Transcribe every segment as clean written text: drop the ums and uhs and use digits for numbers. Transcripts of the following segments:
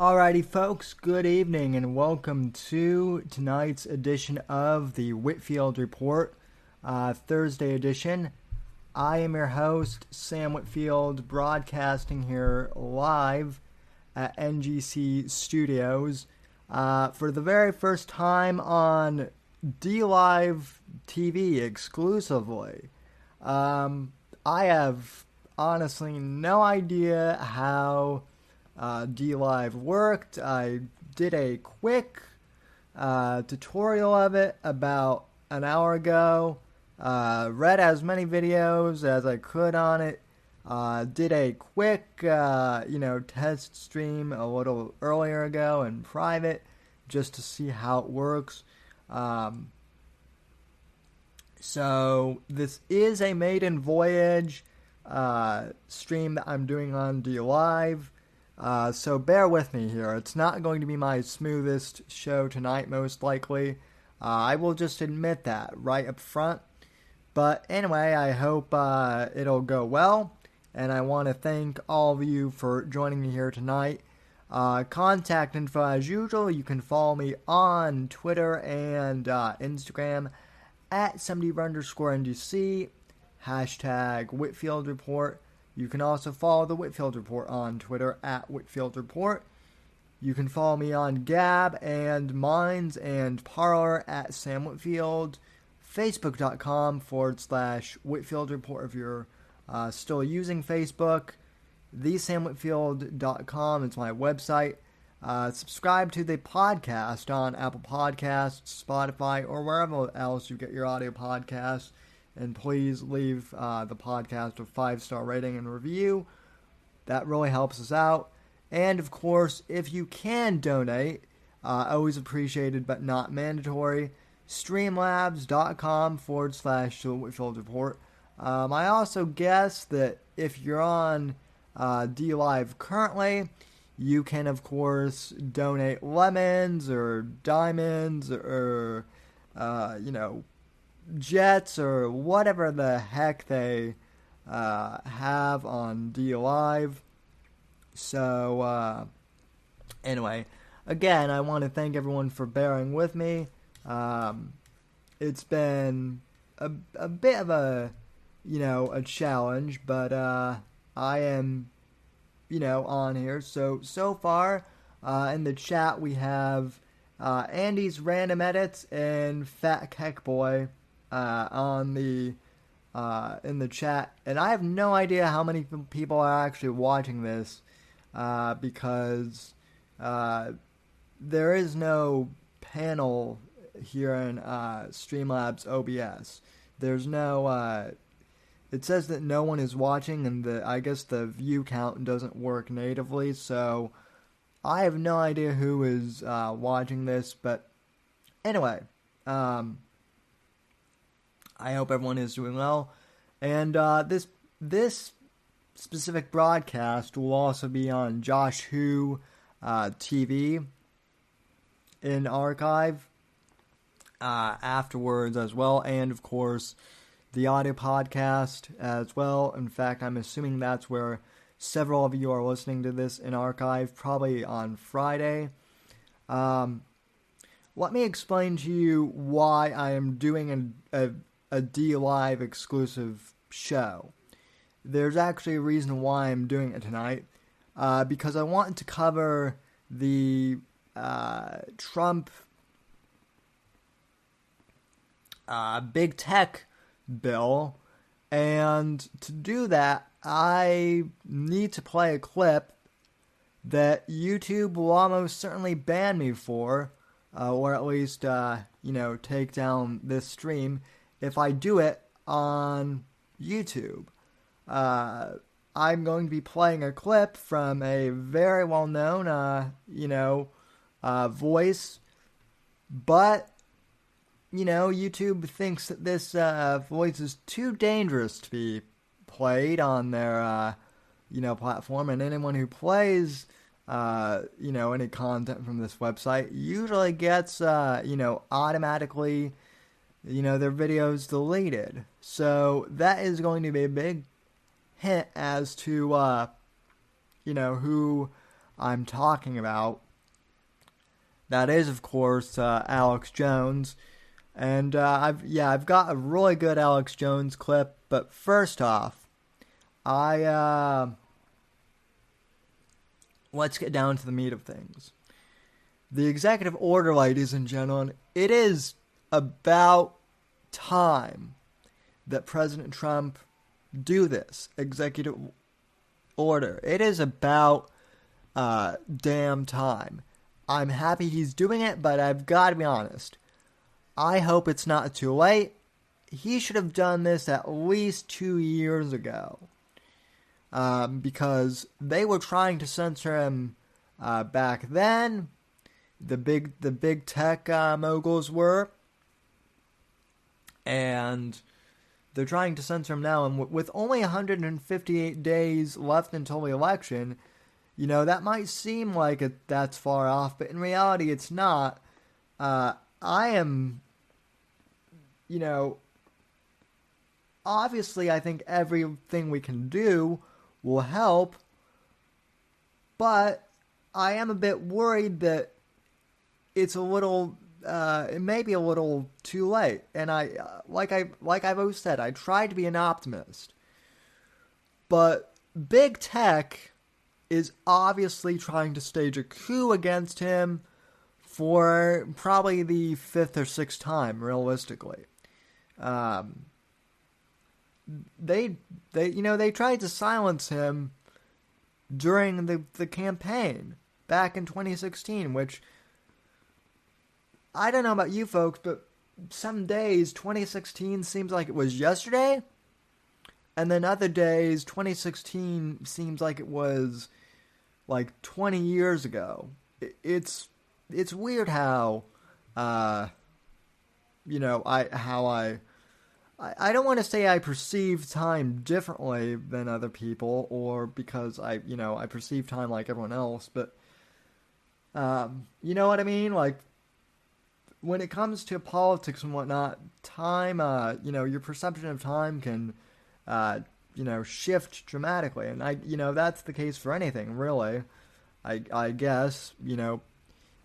Alrighty, folks, good evening and welcome to tonight's edition of the Whitfield Report, Thursday edition. I am your host, Sam Whitfield, broadcasting here live at NGC Studios for the very first time on D-Live TV exclusively. I have honestly no idea how D-Live worked. I did a quick tutorial of it about an hour ago. Read as many videos as I could on it. Did a quick, test stream a little earlier ago in private just to see how it works. So this is a maiden voyage stream that I'm doing on D-Live. So bear with me here. It's not going to be my smoothest show tonight, most likely. I will just admit that right up front. But anyway, I hope it'll go well. And I want to thank all of you for joining me here tonight. Contact info as usual. You can follow me on Twitter and Instagram at @somebody_NGC, hashtag Whitfield Report. You can also follow the Whitfield Report on Twitter at Whitfield Report. You can follow me on Gab and Minds and Parler at Sam Whitfield. Facebook.com/Whitfield Report if you're still using Facebook. TheSamWhitfield.com is my website. Subscribe to the podcast on Apple Podcasts, Spotify, or wherever else you get your audio podcasts. And please leave the podcast a 5-star rating and review. That really helps us out. And of course, if you can donate, always appreciated but not mandatory, streamlabs.com/The Whitfield Report. I also guess that if you're on D-Live currently, you can of course donate lemons or diamonds or, jets or whatever the heck they have on D-Live. So, anyway, again, I want to thank everyone for bearing with me. It's been a bit of a challenge, but I am, on here. So far, in the chat we have Andy's Random Edits and Fat Keck Boy on the in the chat, and I have no idea how many people are actually watching this because there is no panel here in Streamlabs OBS. There's no it says that no one is watching, and I guess the view count doesn't work natively, so I have no idea who is watching this. But anyway, I hope everyone is doing well. And this specific broadcast will also be on Josh Who TV in archive afterwards as well. And, of course, the audio podcast as well. In fact, I'm assuming that's where several of you are listening to this in archive, probably on Friday. Let me explain to you why I am doing a D-Live exclusive show. There's actually a reason why I'm doing it tonight, because I wanted to cover the Trump big tech bill, and to do that, I need to play a clip that YouTube will almost certainly ban me for, or at least, take down this stream if I do it on YouTube. I'm going to be playing a clip from a very well-known, voice, but, YouTube thinks that this voice is too dangerous to be played on their, platform, and anyone who plays, any content from this website usually gets, automatically, their videos deleted. So that is going to be a big hint as to, who I'm talking about. That is, of course, Alex Jones. And I've got a really good Alex Jones clip. But first off, let's get down to the meat of things. The executive order, ladies and gentlemen, it is about time that President Trump do this executive order. It is about damn time. I'm happy he's doing it, but I've got to be honest. I hope it's not too late. He should have done this at least 2 years ago. Because they were trying to censor him back then. The big tech moguls were. And they're trying to censor him now. And with only 158 days left until the election, that might seem like that's far off. But in reality, it's not. I am, obviously I think everything we can do will help. But I am a bit worried that it's a little, it may be a little too late. And like I've always said, I try to be an optimist. But big tech is obviously trying to stage a coup against him for probably the 5th or 6th time, realistically. They tried to silence him during the campaign back in 2016, which I don't know about you folks, but some days 2016 seems like it was yesterday, and then other days 2016 seems like it was like 20 years ago. It's weird how I don't want to say I perceive time differently than other people, or because I perceive time like everyone else, but you know what I mean? Like, when it comes to politics and whatnot, time, your perception of time can, shift dramatically. And that's the case for anything, really. I guess,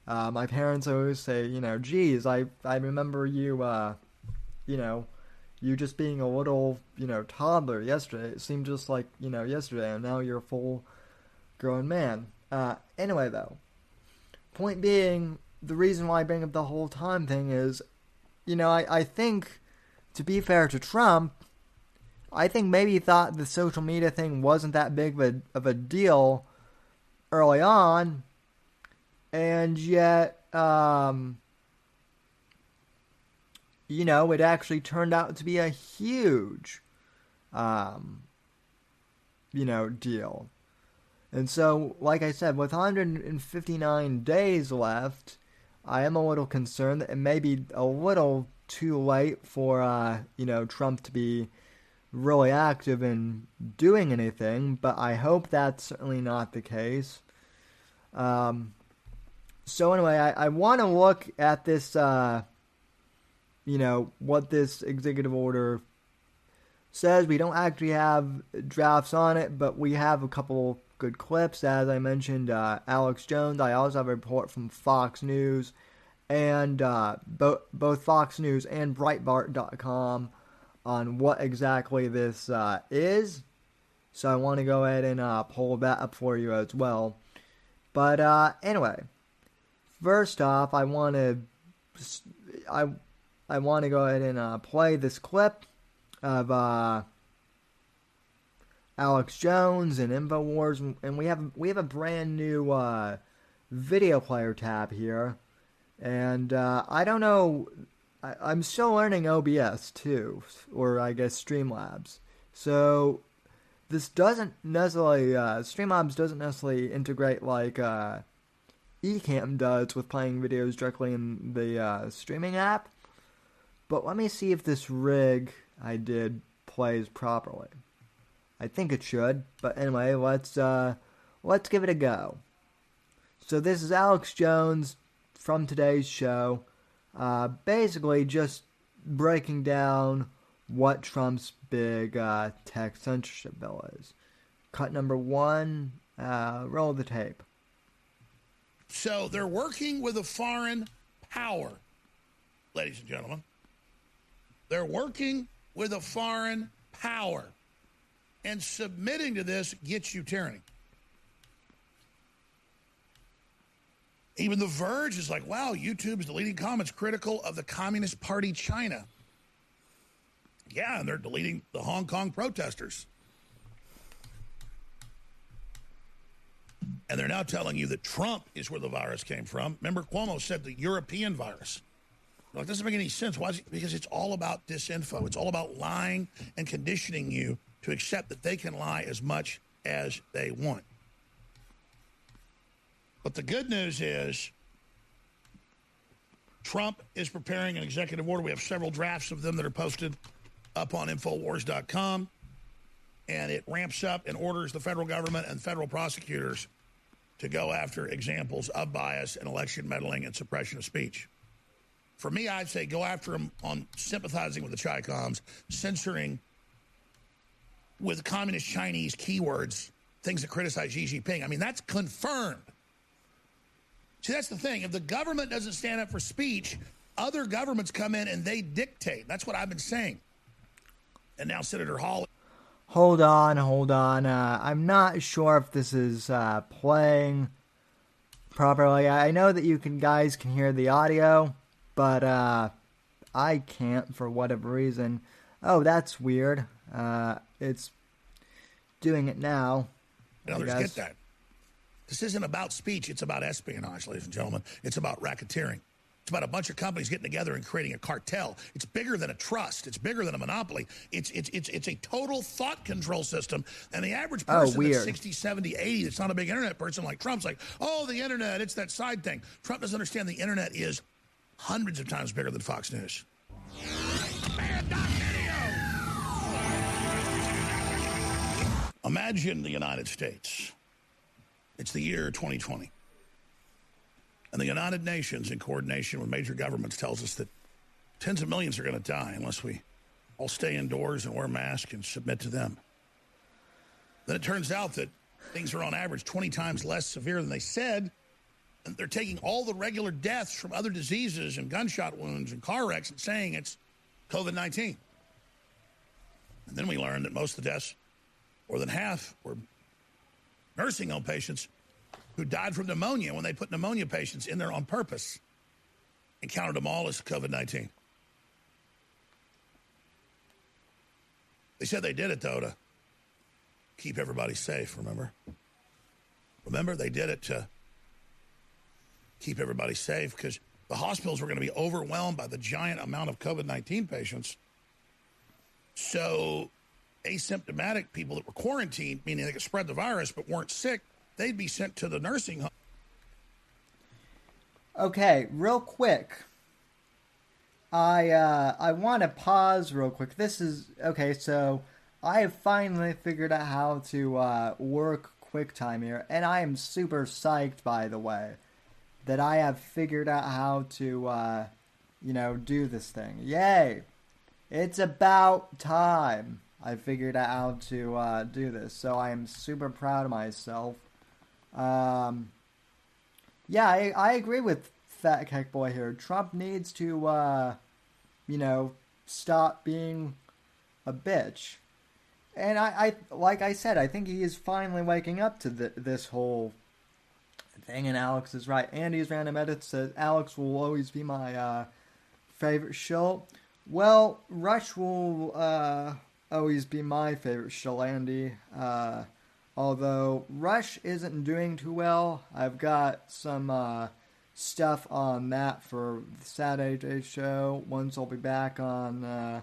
my parents always say, geez, I remember you, you just being a little, toddler yesterday. It seemed just like, yesterday, and now you're a full grown man. Anyway, though, point being, the reason why I bring up the whole time thing is, I think, to be fair to Trump, I think maybe he thought the social media thing wasn't that big of a deal early on, and yet, it actually turned out to be a huge, deal. And so, like I said, with 159 days left, I am a little concerned that it may be a little too late for, Trump to be really active in doing anything, but I hope that's certainly not the case. So anyway, I want to look at this, what this executive order says. We don't actually have drafts on it, but we have a couple good clips. As I mentioned, Alex Jones. I also have a report from Fox News, and both Fox News and Breitbart.com on what exactly this is. So I want to go ahead and pull that up for you as well. But anyway, first off, I want to go ahead and play this clip of Alex Jones and InfoWars, and we have a brand new video player tab here, and I don't know, I'm still learning OBS too, or I guess Streamlabs. So this doesn't necessarily Streamlabs doesn't necessarily integrate like Ecamm does with playing videos directly in the streaming app. But let me see if this rig I did plays properly. I think it should, but anyway, let's give it a go. So this is Alex Jones from today's show, basically just breaking down what Trump's big tech censorship bill is. Cut number 1, roll the tape. So they're working with a foreign power, ladies and gentlemen. They're working with a foreign power. And submitting to this gets you tyranny. Even The Verge is like, wow, YouTube is deleting comments critical of the Communist Party China. Yeah, and they're deleting the Hong Kong protesters. And they're now telling you that Trump is where the virus came from. Remember, Cuomo said the European virus. Well, it doesn't make any sense. Why? Because it's all about disinfo. It's all about lying and conditioning you to accept that they can lie as much as they want. But the good news is Trump is preparing an executive order. We have several drafts of them that are posted up on InfoWars.com. And it ramps up and orders the federal government and federal prosecutors to go after examples of bias and election meddling and suppression of speech. For me, I'd say go after them on sympathizing with the Chi-Coms, censoring with communist Chinese keywords, things that criticize Xi Jinping. I mean, that's confirmed. See, that's the thing. If the government doesn't stand up for speech, other governments come in and they dictate. That's what I've been saying. And now Senator Hall. Hold on. I'm not sure if this is playing properly. I know that you guys can hear the audio, but I can't for whatever reason. Oh, that's weird. It's doing it now. Others get that. This isn't about speech. It's about espionage, ladies and gentlemen. It's about racketeering. It's about a bunch of companies getting together and creating a cartel. It's bigger than a trust. It's bigger than a monopoly. It's a total thought control system. And the average person that's 60, 70, 80, that's not a big internet person like Trump's like, oh, the internet, it's that side thing. Trump doesn't understand the internet is hundreds of times bigger than Fox News. Imagine the United States. It's the year 2020. And the United Nations, in coordination with major governments, tells us that tens of millions are going to die unless we all stay indoors and wear masks and submit to them. Then it turns out that things are on average 20 times less severe than they said. And they're taking all the regular deaths from other diseases and gunshot wounds and car wrecks and saying it's COVID-19. And then we learned that most of the deaths, more than half, were nursing home patients who died from pneumonia when they put pneumonia patients in there on purpose and counted them all as COVID-19. They said they did it, though, to keep everybody safe, remember? Remember, they did it to keep everybody safe because the hospitals were going to be overwhelmed by the giant amount of COVID-19 patients. So asymptomatic people that were quarantined, meaning they could spread the virus but weren't sick, they'd be sent to the nursing home. Okay, real quick. I want to pause real quick. This is okay. So I have finally figured out how to work QuickTime here, and I am super psyched, by the way, that I have figured out how to do this thing. Yay! It's about time I figured out how to do this. So I am super proud of myself. Yeah, I agree with Fat Cake Boy here. Trump needs to, stop being a bitch. And I like I said, I think he is finally waking up to this whole thing, and Alex is right. Andy's Random Edit says, Alex will always be my favorite show. Well, Rush will always be my favorite show, Andy. Although Rush isn't doing too well. I've got some stuff on that for the Saturday show once I'll be back on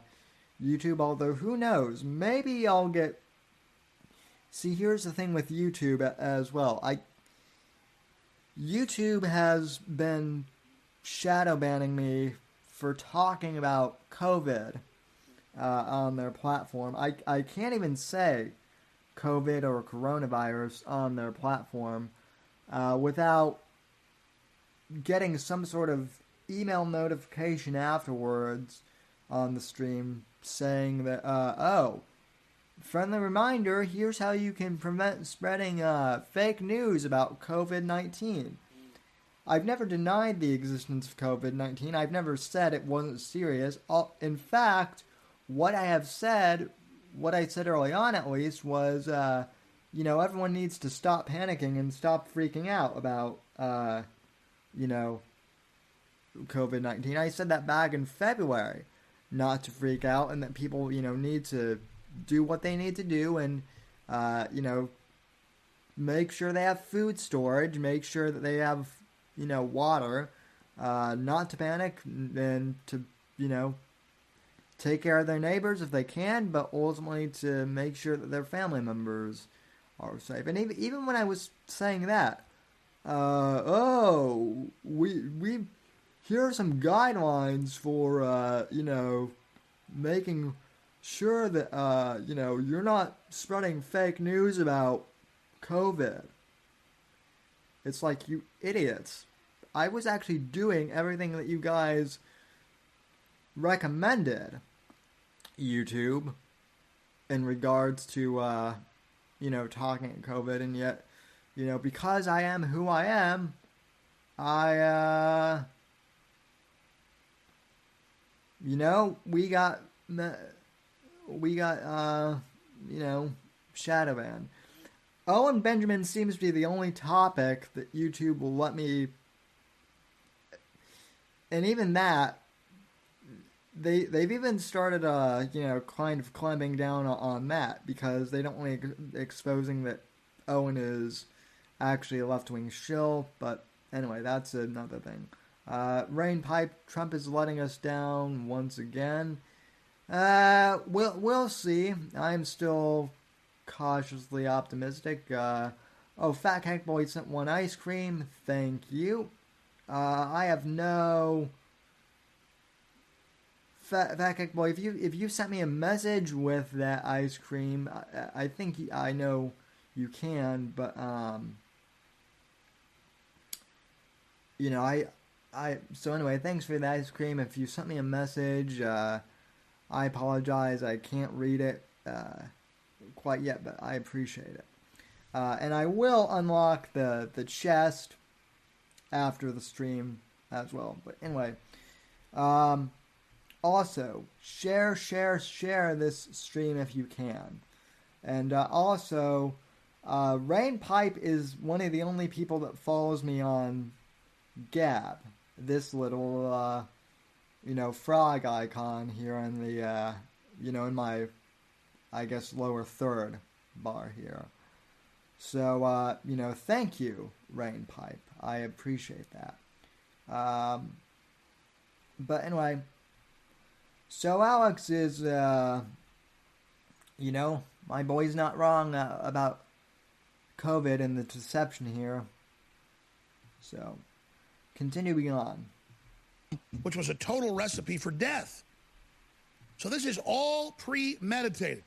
YouTube. Although, who knows? Maybe I'll get... See, here's the thing with YouTube as well. YouTube has been shadow banning me for talking about COVID on their platform. I can't even say COVID or coronavirus on their platform without getting some sort of email notification afterwards on the stream saying that, friendly reminder, here's how you can prevent spreading fake news about COVID-19. I've never denied the existence of COVID-19. I've never said it wasn't serious. In fact, what I have said, what I said early on at least, was, everyone needs to stop panicking and stop freaking out about, you know, COVID-19. I said that back in February, not to freak out, and that people, need to do what they need to do and, make sure they have food storage, make sure that they have, water, not to panic, and to, take care of their neighbors if they can, but ultimately to make sure that their family members are safe. And even when I was saying that, we here are some guidelines for, making sure that, you're not spreading fake news about COVID. It's like, you idiots. I was actually doing everything that you guys recommended, YouTube, in regards to, talking at COVID, and yet, because I am who I am, we got shadow banned. Owen Benjamin seems to be the only topic that YouTube will let me, and even that, they've even started, kind of clamping down on that, because they don't want exposing that Owen is actually a left-wing shill. But anyway, that's another thing. Rain Pipe, Trump is letting us down once again. We'll see. I'm still cautiously optimistic. Fat Cake Boy sent one ice cream. Thank you. I have no... Fat Cake Boy, if you sent me a message with that ice cream, I think I know you can, but so anyway, thanks for the ice cream. If you sent me a message, I apologize. I can't read it quite yet, but I appreciate it. And I will unlock the chest after the stream as well. But anyway, also, share this stream if you can. And also, Rain Pipe is one of the only people that follows me on Gab. This little, frog icon here on the, in my, I guess, lower third bar here. So, thank you, Rain Pipe. I appreciate that. But anyway... So Alex is, my boy's not wrong about COVID and the deception here. So, continuing on. Which was a total recipe for death. So this is all premeditated.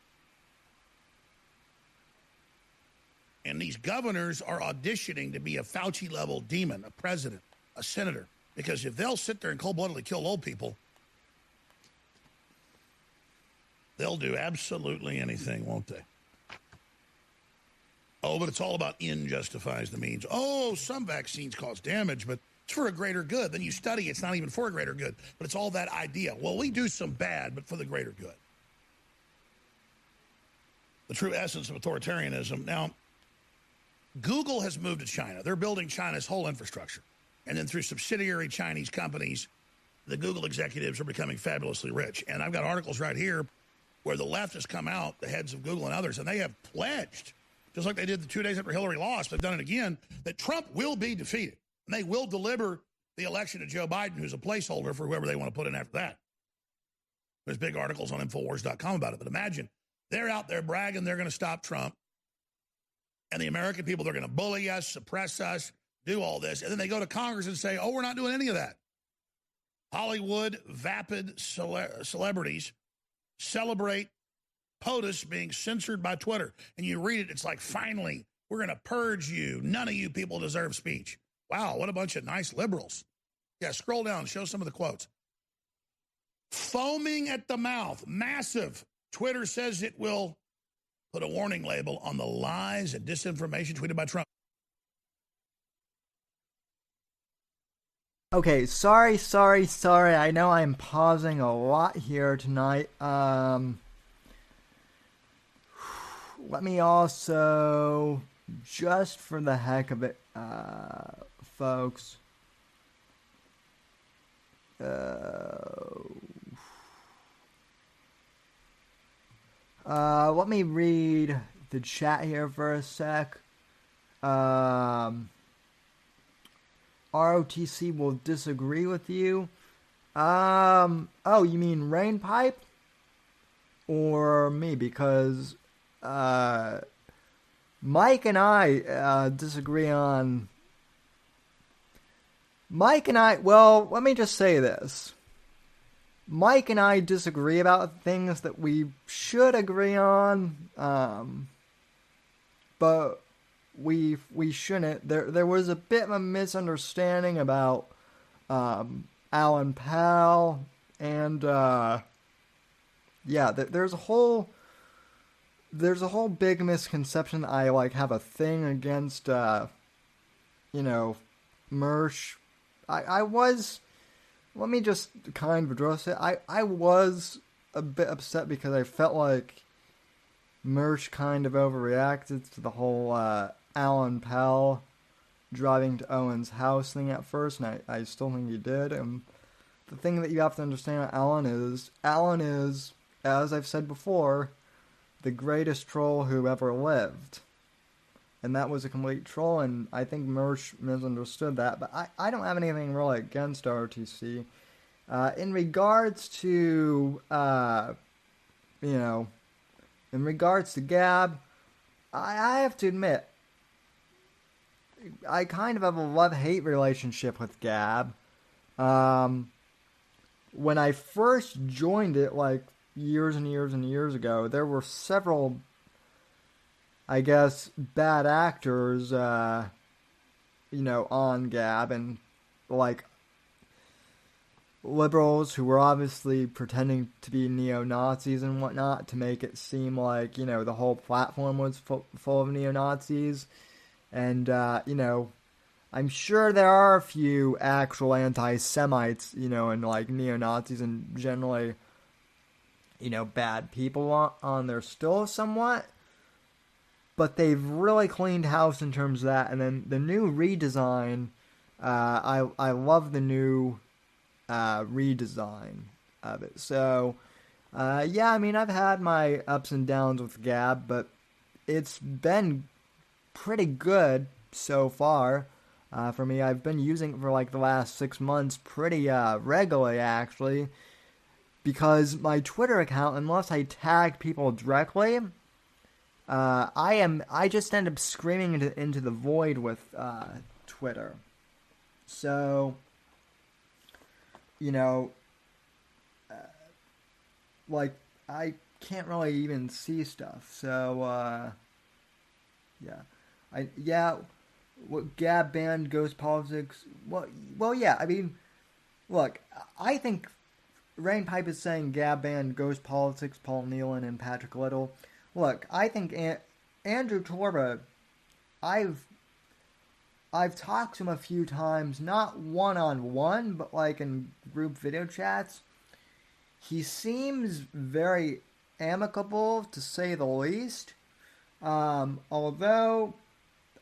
And these governors are auditioning to be a Fauci-level demon, a president, a senator. Because if they'll sit there and cold-bloodedly kill old people, they'll do absolutely anything, won't they? Oh, but it's all about end justifies the means. Oh, some vaccines cause damage, but it's for a greater good. Then you study, it's not even for a greater good, but it's all that idea. Well, we do some bad, but for the greater good. The true essence of authoritarianism. Now, Google has moved to China. They're building China's whole infrastructure. And then through subsidiary Chinese companies, the Google executives are becoming fabulously rich. And I've got articles right here where the left has come out, the heads of Google and others, and they have pledged, just like they did the 2 days after Hillary lost, they've done it again, that Trump will be defeated. And they will deliver the election to Joe Biden, who's a placeholder for whoever they want to put in after that. There's big articles on InfoWars.com about it. But imagine, they're out there bragging they're going to stop Trump. And the American people, they're going to bully us, suppress us, do all this. And then they go to Congress and say, oh, we're not doing any of that. Hollywood, vapid celebrities celebrate POTUS being censored by Twitter. And you read it, it's like, finally, we're going to purge you. None of you people deserve speech. Wow, what a bunch of nice liberals. Yeah, scroll down, show some of the quotes. Foaming at the mouth, massive. Twitter says it will put a warning label on the lies and disinformation tweeted by Trump. Okay, sorry. I know I'm pausing a lot here tonight. Let me also, just for the heck of it, folks, let me read the chat here for a sec. ROTC will disagree with you. Oh, you mean Rain Pipe? Or me? Because, Mike and I, disagree on... well, let me just say this. Mike and I disagree about things that we should agree on, but we shouldn't. There was a bit of a misunderstanding about Alan Powell, and there's a whole big misconception. I have a thing against Mersh. I was. Let me just kind of address it. I was a bit upset because I felt like Mersh kind of overreacted to the whole Alan Powell driving to Owen's house thing at first, and I still think he did. And the thing that you have to understand about Alan is, as I've said before, the greatest troll who ever lived. And that was a complete troll, and I think Mersh misunderstood that. But I don't have anything really against ROTC. In regards to, in regards to Gab, I have to admit, I kind of have a love-hate relationship with Gab. When I first joined it, years and years and years ago, there were several, I guess, bad actors, on Gab, and, liberals who were obviously pretending to be neo-Nazis and whatnot to make it seem like, the whole platform was full of neo-Nazis. And, I'm sure there are a few actual anti-Semites, and, neo-Nazis and generally, bad people on there still somewhat. But they've really cleaned house in terms of that. And then the new redesign, I love the new redesign of it. So, I've had my ups and downs with Gab, but it's been pretty good so far for me. I've been using it for the last 6 months pretty regularly, actually, because my Twitter account, unless I tag people directly, I just end up screaming into the void with Twitter. So, I can't really even see stuff. So, what Gab banned Ghost Politics? Well, yeah. Look, I think Rain Pipe is saying Gab banned Ghost Politics, Paul Nealon, and Patrick Little. Look, I think Andrew Torba, I've talked to him a few times, not one-on-one, but in group video chats. He seems very amicable, to say the least. Although,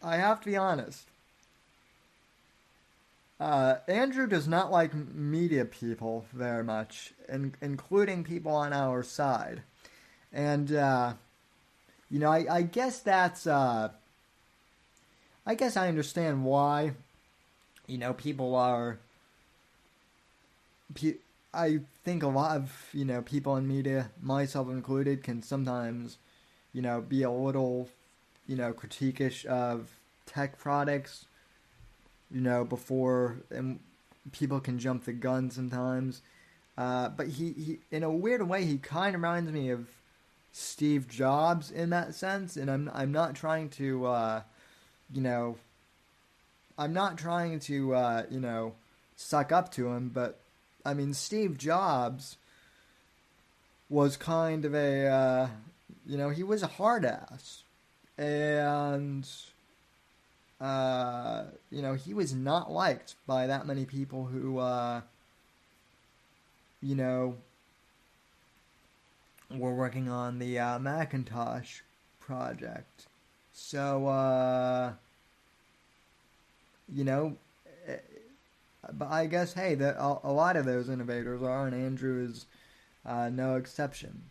I have to be honest, Andrew does not like media people very much, including people on our side. And, I guess that's, I guess I understand why, people are, I think a lot of, people in media, myself included, can sometimes, be a little, critiquish of tech products, before, and people can jump the gun sometimes. But he, in a weird way, he kind of reminds me of Steve Jobs in that sense, and I'm not trying to, suck up to him, but, Steve Jobs was kind of a, he was a hard ass. And, he was not liked by that many people who, were working on the Macintosh project. So, but I guess, hey, a lot of those innovators are, and Andrew is no exception.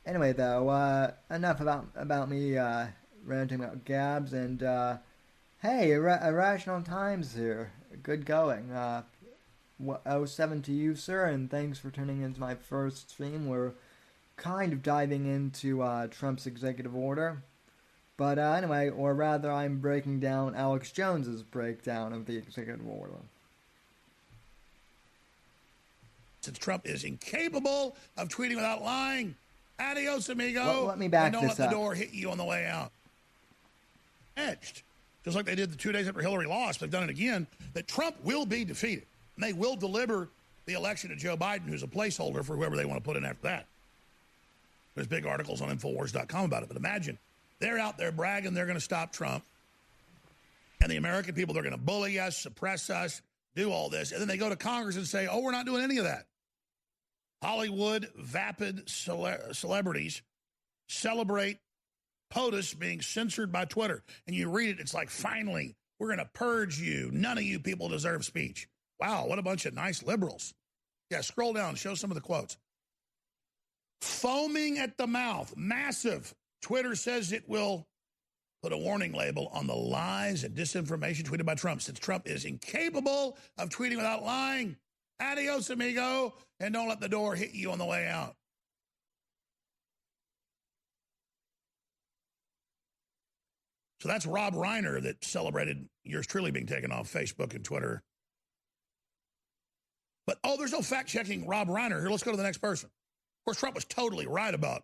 Anyway, though, enough about me ranting about Gabs, and hey, Irrational Times here. Good going. 07 to you, sir, and thanks for tuning into my first stream. We're kind of diving into Trump's executive order. But anyway, or rather, I'm breaking down Alex Jones's breakdown of the executive order. Since Trump is incapable of tweeting without lying, adios, amigo. Let me back and don't this let up. the door hit you on the way out. Edged, just like they did the 2 days after Hillary lost, they've done it again, that Trump will be defeated. And they will deliver the election to Joe Biden, who's a placeholder for whoever they want to put in after that. There's big articles on InfoWars.com about it. But imagine, they're out there bragging they're going to stop Trump. And the American people, they're going to bully us, suppress us, do all this. And then they go to Congress and say, oh, we're not doing any of that. Hollywood, vapid celebrities celebrate POTUS being censored by Twitter. And you read it, it's like, finally, we're going to purge you. None of you people deserve speech. Wow, what a bunch of nice liberals. Yeah, scroll down, show some of the quotes. Foaming at the mouth, massive. Twitter says it will put a warning label on the lies and disinformation tweeted by Trump, since Trump is incapable of tweeting without lying. Adios, amigo, and don't let the door hit you on the way out. So that's Rob Reiner that celebrated yours truly being taken off Facebook and Twitter. But, there's no fact-checking Rob Reiner. Here, let's go to the next person. Of course, Trump was totally right about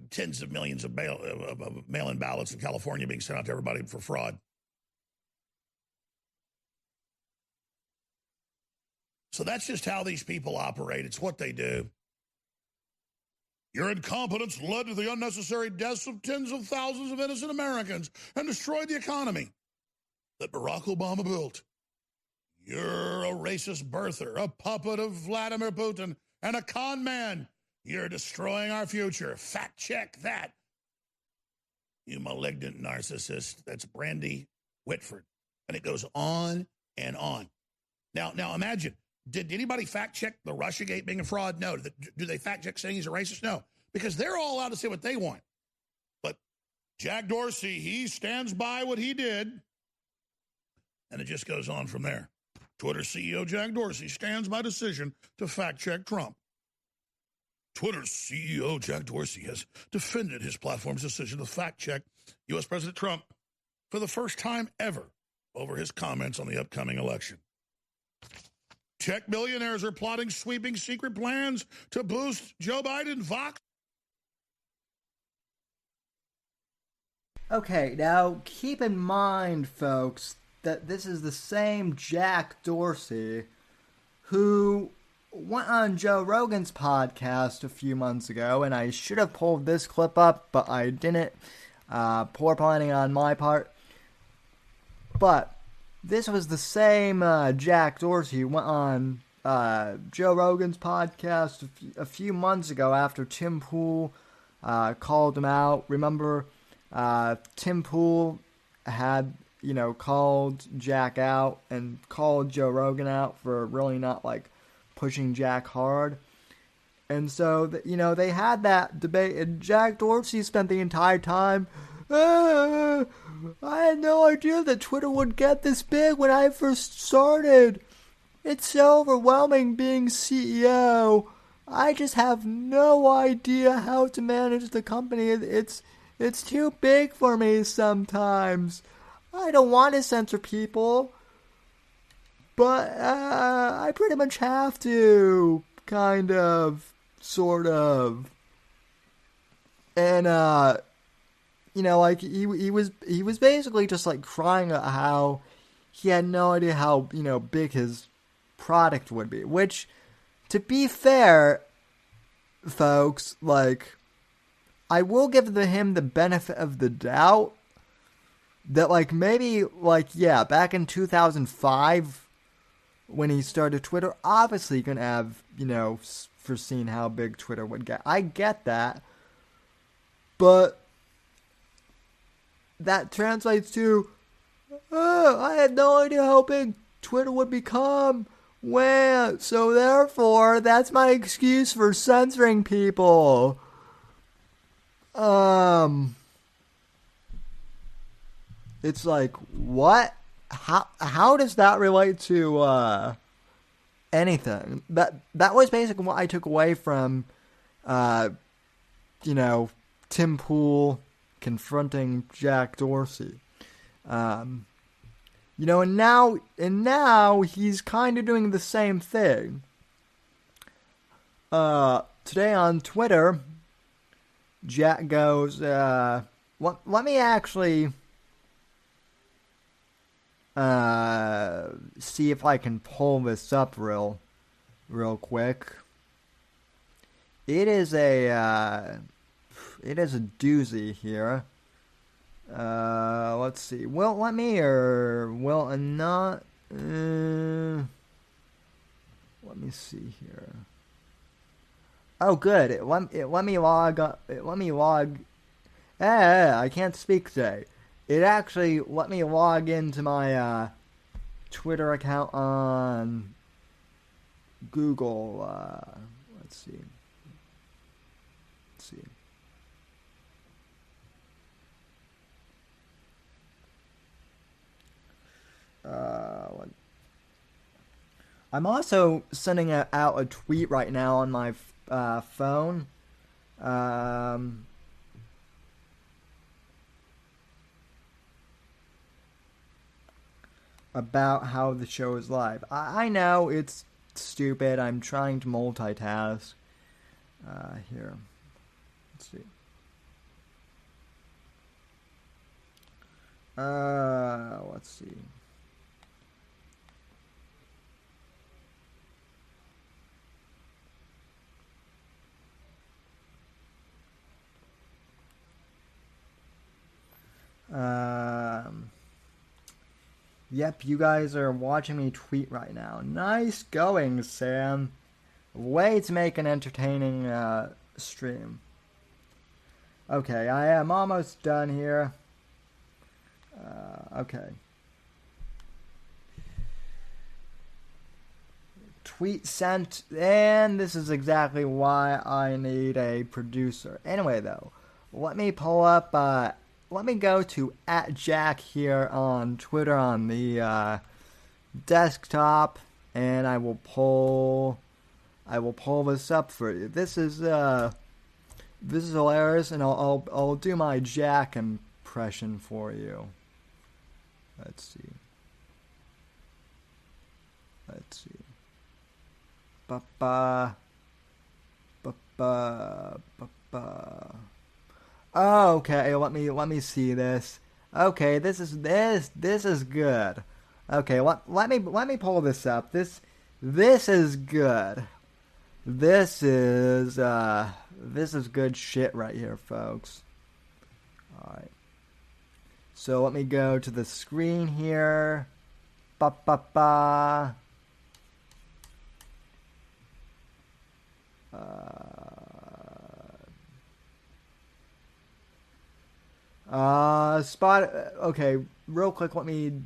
tens of millions of mail-in ballots in California being sent out to everybody for fraud. So that's just how these people operate. It's what they do. Your incompetence led to the unnecessary deaths of tens of thousands of innocent Americans and destroyed the economy that Barack Obama built. You're a racist birther, a puppet of Vladimir Putin, and a con man. You're destroying our future. Fact check that. You malignant narcissist. That's Brandy Whitford. And it goes on and on. Now imagine, did anybody fact check the Russiagate being a fraud? No. Do they fact check saying he's a racist? No. Because they're all allowed to say what they want. But Jack Dorsey, he stands by what he did. And it just goes on from there. Twitter CEO Jack Dorsey stands by decision to fact check Trump. Twitter's CEO Jack Dorsey has defended his platform's decision to fact check U.S. President Trump for the first time ever over his comments on the upcoming election. Tech billionaires are plotting sweeping secret plans to boost Joe Biden Vox. Okay, now keep in mind, folks, that this is the same Jack Dorsey who went on Joe Rogan's podcast a few months ago, and I should have pulled this clip up, but I didn't. Poor planning on my part. But this was the same Jack Dorsey who went on Joe Rogan's podcast a few months ago after Tim Pool called him out. Remember, Tim Pool had, called Jack out and called Joe Rogan out for really not, pushing Jack hard. And so, they had that debate, and Jack Dorsey spent the entire time, I had no idea that Twitter would get this big when I first started. It's so overwhelming being CEO. I just have no idea how to manage the company. It's too big for me sometimes. I don't want to censor people, but I pretty much have to, kind of, sort of. And he was basically just crying about how he had no idea how big his product would be. Which, to be fair, folks, I will give him the benefit of the doubt. that, like, maybe, like, yeah, back in 2005, when he started Twitter, obviously you can have, foreseen how big Twitter would get. I get that. But that translates to, I had no idea how big Twitter would become. Well, so therefore, that's my excuse for censoring people. It's like, what? How does that relate to anything? That was basically what I took away from Tim Pool confronting Jack Dorsey. And now he's kind of doing the same thing. Today on Twitter, Jack goes, let me actually see if I can pull this up real quick. It is a doozy here. Let's see. Will it let me or will it not? Let me see here. Oh, good. It let me log. I can't speak today. It actually let me log into my Twitter account on Google. Let's see. I'm also sending out a tweet right now on my phone. About how the show is live. I know it's stupid. I'm trying to multitask. Here. Let's see. Let's see. Yep, you guys are watching me tweet right now. Nice going, Sam. Way to make an entertaining stream. Okay, I am almost done here. Okay. Tweet sent, and this is exactly why I need a producer. Anyway, though, let me pull up, let me go to @Jack here on Twitter on the desktop, and I will pull this up for you. This is hilarious, and I'll do my Jack impression for you. Let's see. Ba-ba. Oh, okay, let me see this. Okay, this is good. Okay, let me pull this up. This is good. This is good shit right here, folks. All right. So let me go to the screen here. Ba-ba-ba. Okay, real quick, let me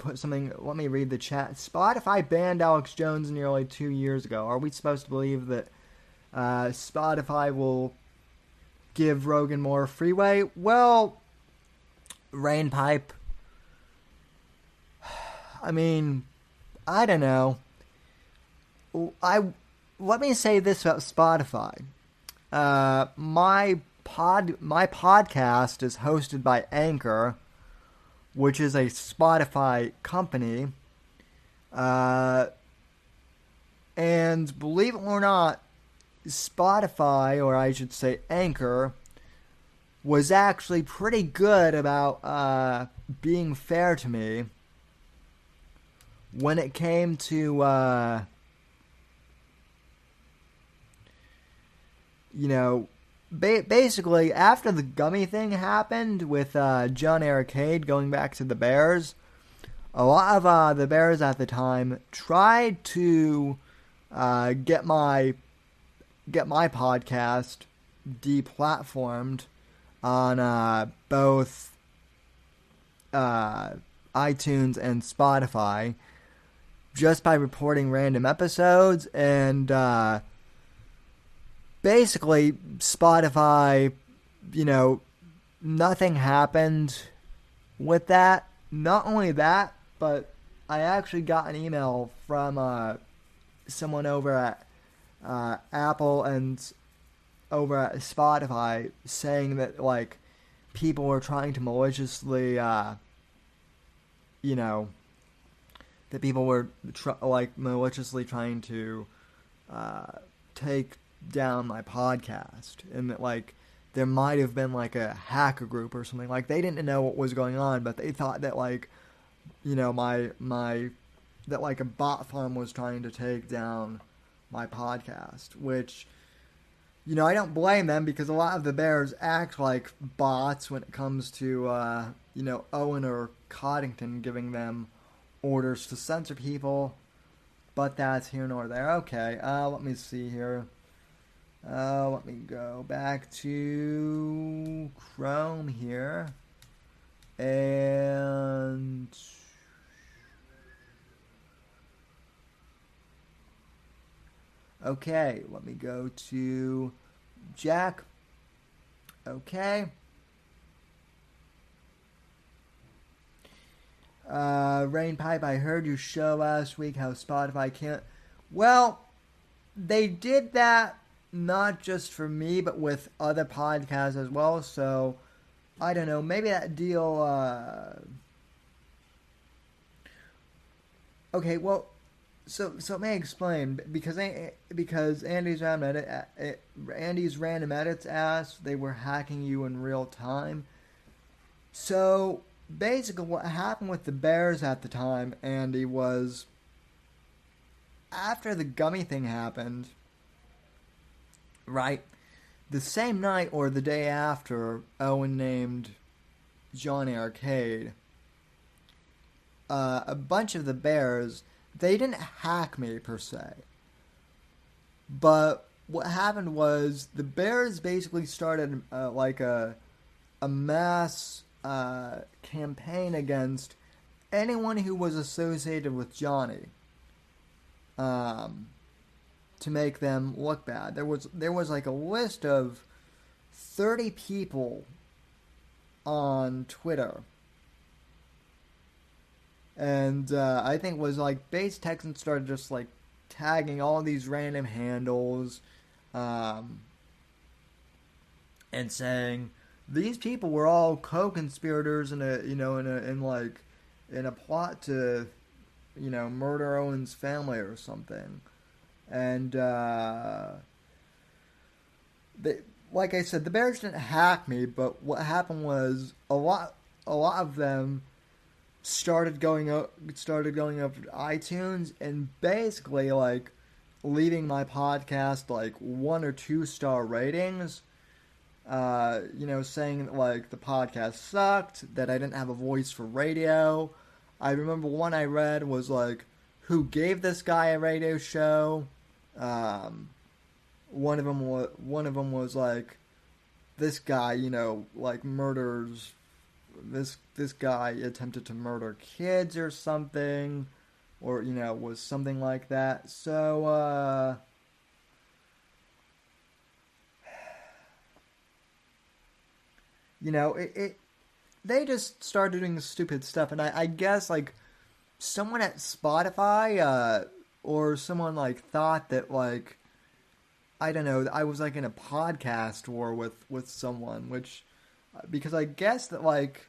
read the chat. Spotify banned Alex Jones nearly 2 years ago. Are we supposed to believe that Spotify will give Rogan more freeway? Well, Rainpipe, I mean, I don't know. Let me say this about Spotify. My podcast is hosted by Anchor, which is a Spotify company. And believe it or not, Spotify, or I should say Anchor, was actually pretty good about being fair to me when it came to basically, after the gummy thing happened with John Arcade going back to the Bears, a lot of the Bears at the time tried to get my podcast deplatformed on both iTunes and Spotify just by reporting random episodes, and basically Spotify, nothing happened with that. Not only that, but I actually got an email from someone over at Apple and over at Spotify saying that, like, people were trying to maliciously, that people were maliciously trying to take down my podcast, and that, like, there might have been like a hacker group or something. Like, they didn't know what was going on, but they thought that, like, that like a bot farm was trying to take down my podcast, which, I don't blame them, because a lot of the Bears act like bots when it comes to, Owen or Coddington giving them orders to censor people, but that's here nor there. Okay, let me see here. Let me go back to Chrome here, and okay, let me go to Jack. Okay. Rain Pipe, I heard your show last week, how Spotify can't... Well, they did that not just for me, but with other podcasts as well, so I don't know, maybe that deal... Okay, well... So let me explain, because Andy's random edits asked they were hacking you in real time. So basically, what happened with the Bears at the time, Andy, was after the gummy thing happened, right? The same night or the day after, Owen named John Arcade. A bunch of the Bears. They didn't hack me, per se. But what happened was the Bears basically started like a mass campaign against anyone who was associated with Johnny, to make them look bad. There was like a list of 30 people on Twitter. And I think it was like base Texans started just like tagging all these random handles, and saying these people were all co-conspirators in a plot to murder Owen's family or something. And like I said, the Bears didn't hack me, but what happened was a lot of them started going up to iTunes and basically like leaving my podcast like 1 or 2 star ratings, saying that like the podcast sucked, that I didn't have a voice for radio. I remember one I read was like, who gave this guy a radio show? One of them was like, this guy, like murders. This guy attempted to murder kids or something, or was something like that. So they just started doing stupid stuff, and I guess like someone at Spotify or someone like thought that like, I don't know, I was like in a podcast war with someone, which because I guess that like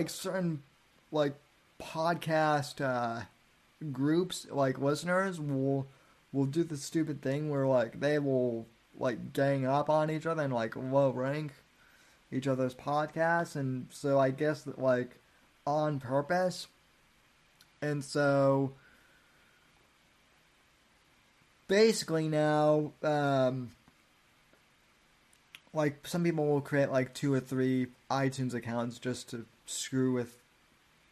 certain like podcast groups, like listeners will do the stupid thing where like they will like gang up on each other and like low rank each other's podcasts, and so I guess that like on purpose. And so basically now like some people will create like 2 or 3 iTunes accounts just to screw with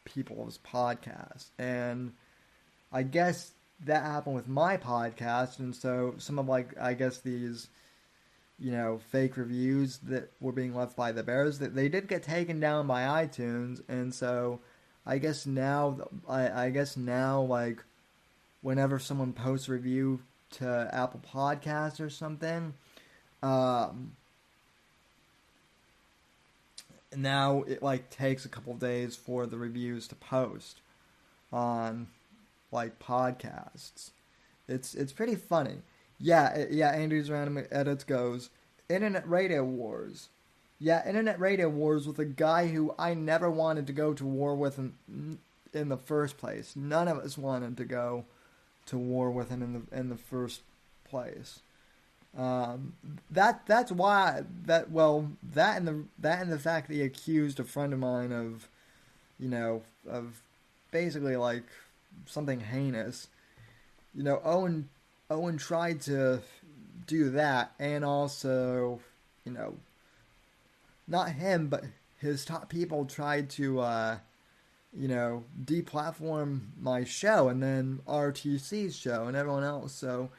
people's podcasts. And I guess that happened with my podcast, and so some of like I guess these fake reviews that were being left by the Bears, that they did get taken down by iTunes, and so I guess now like whenever someone posts a review to Apple Podcasts or something, now it like takes a couple days for the reviews to post on like podcasts. It's pretty funny. Yeah, Andrew's Random Edits goes, Internet Radio Wars. Yeah, Internet Radio Wars with a guy who I never wanted to go to war with in the first place. None of us wanted to go to war with him in the first place. That's why that and the fact that he accused a friend of mine of basically like something heinous. Owen tried to do that, and also, not him, but his top people tried to, deplatform my show, and then RTC's show, and everyone else. So,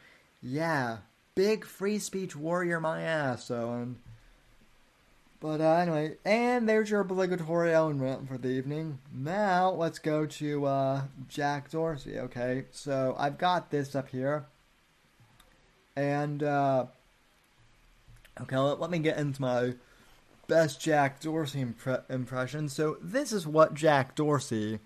yeah, big free speech warrior my ass, Owen. But anyway, and there's your obligatory Owen rant for the evening. Now, let's go to Jack Dorsey, okay? So, I've got this up here. And, okay, let me get into my best Jack Dorsey impression. So, this is what Jack Dorsey,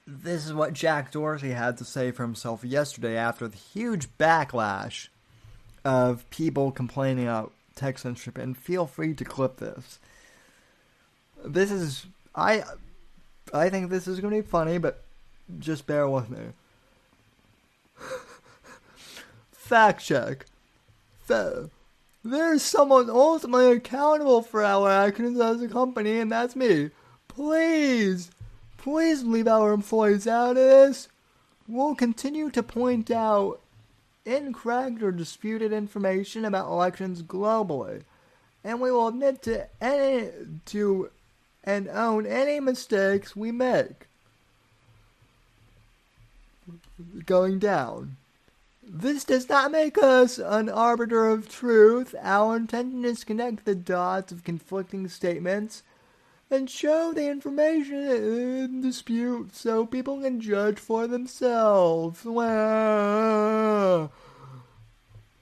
this is what Jack Dorsey had to say for himself yesterday after the huge backlash of people complaining about tech censorship. And feel free to clip this. This is... I think this is going to be funny, but just bear with me. Fact check. There's someone ultimately accountable for our actions as a company, and that's me. Please leave our employees out of this. We'll continue to point out incorrect or disputed information about elections globally, and we will admit to and own any mistakes we make. Going down. This does not make us an arbiter of truth. Our intention is to connect the dots of conflicting statements and show the information in dispute so people can judge for themselves. More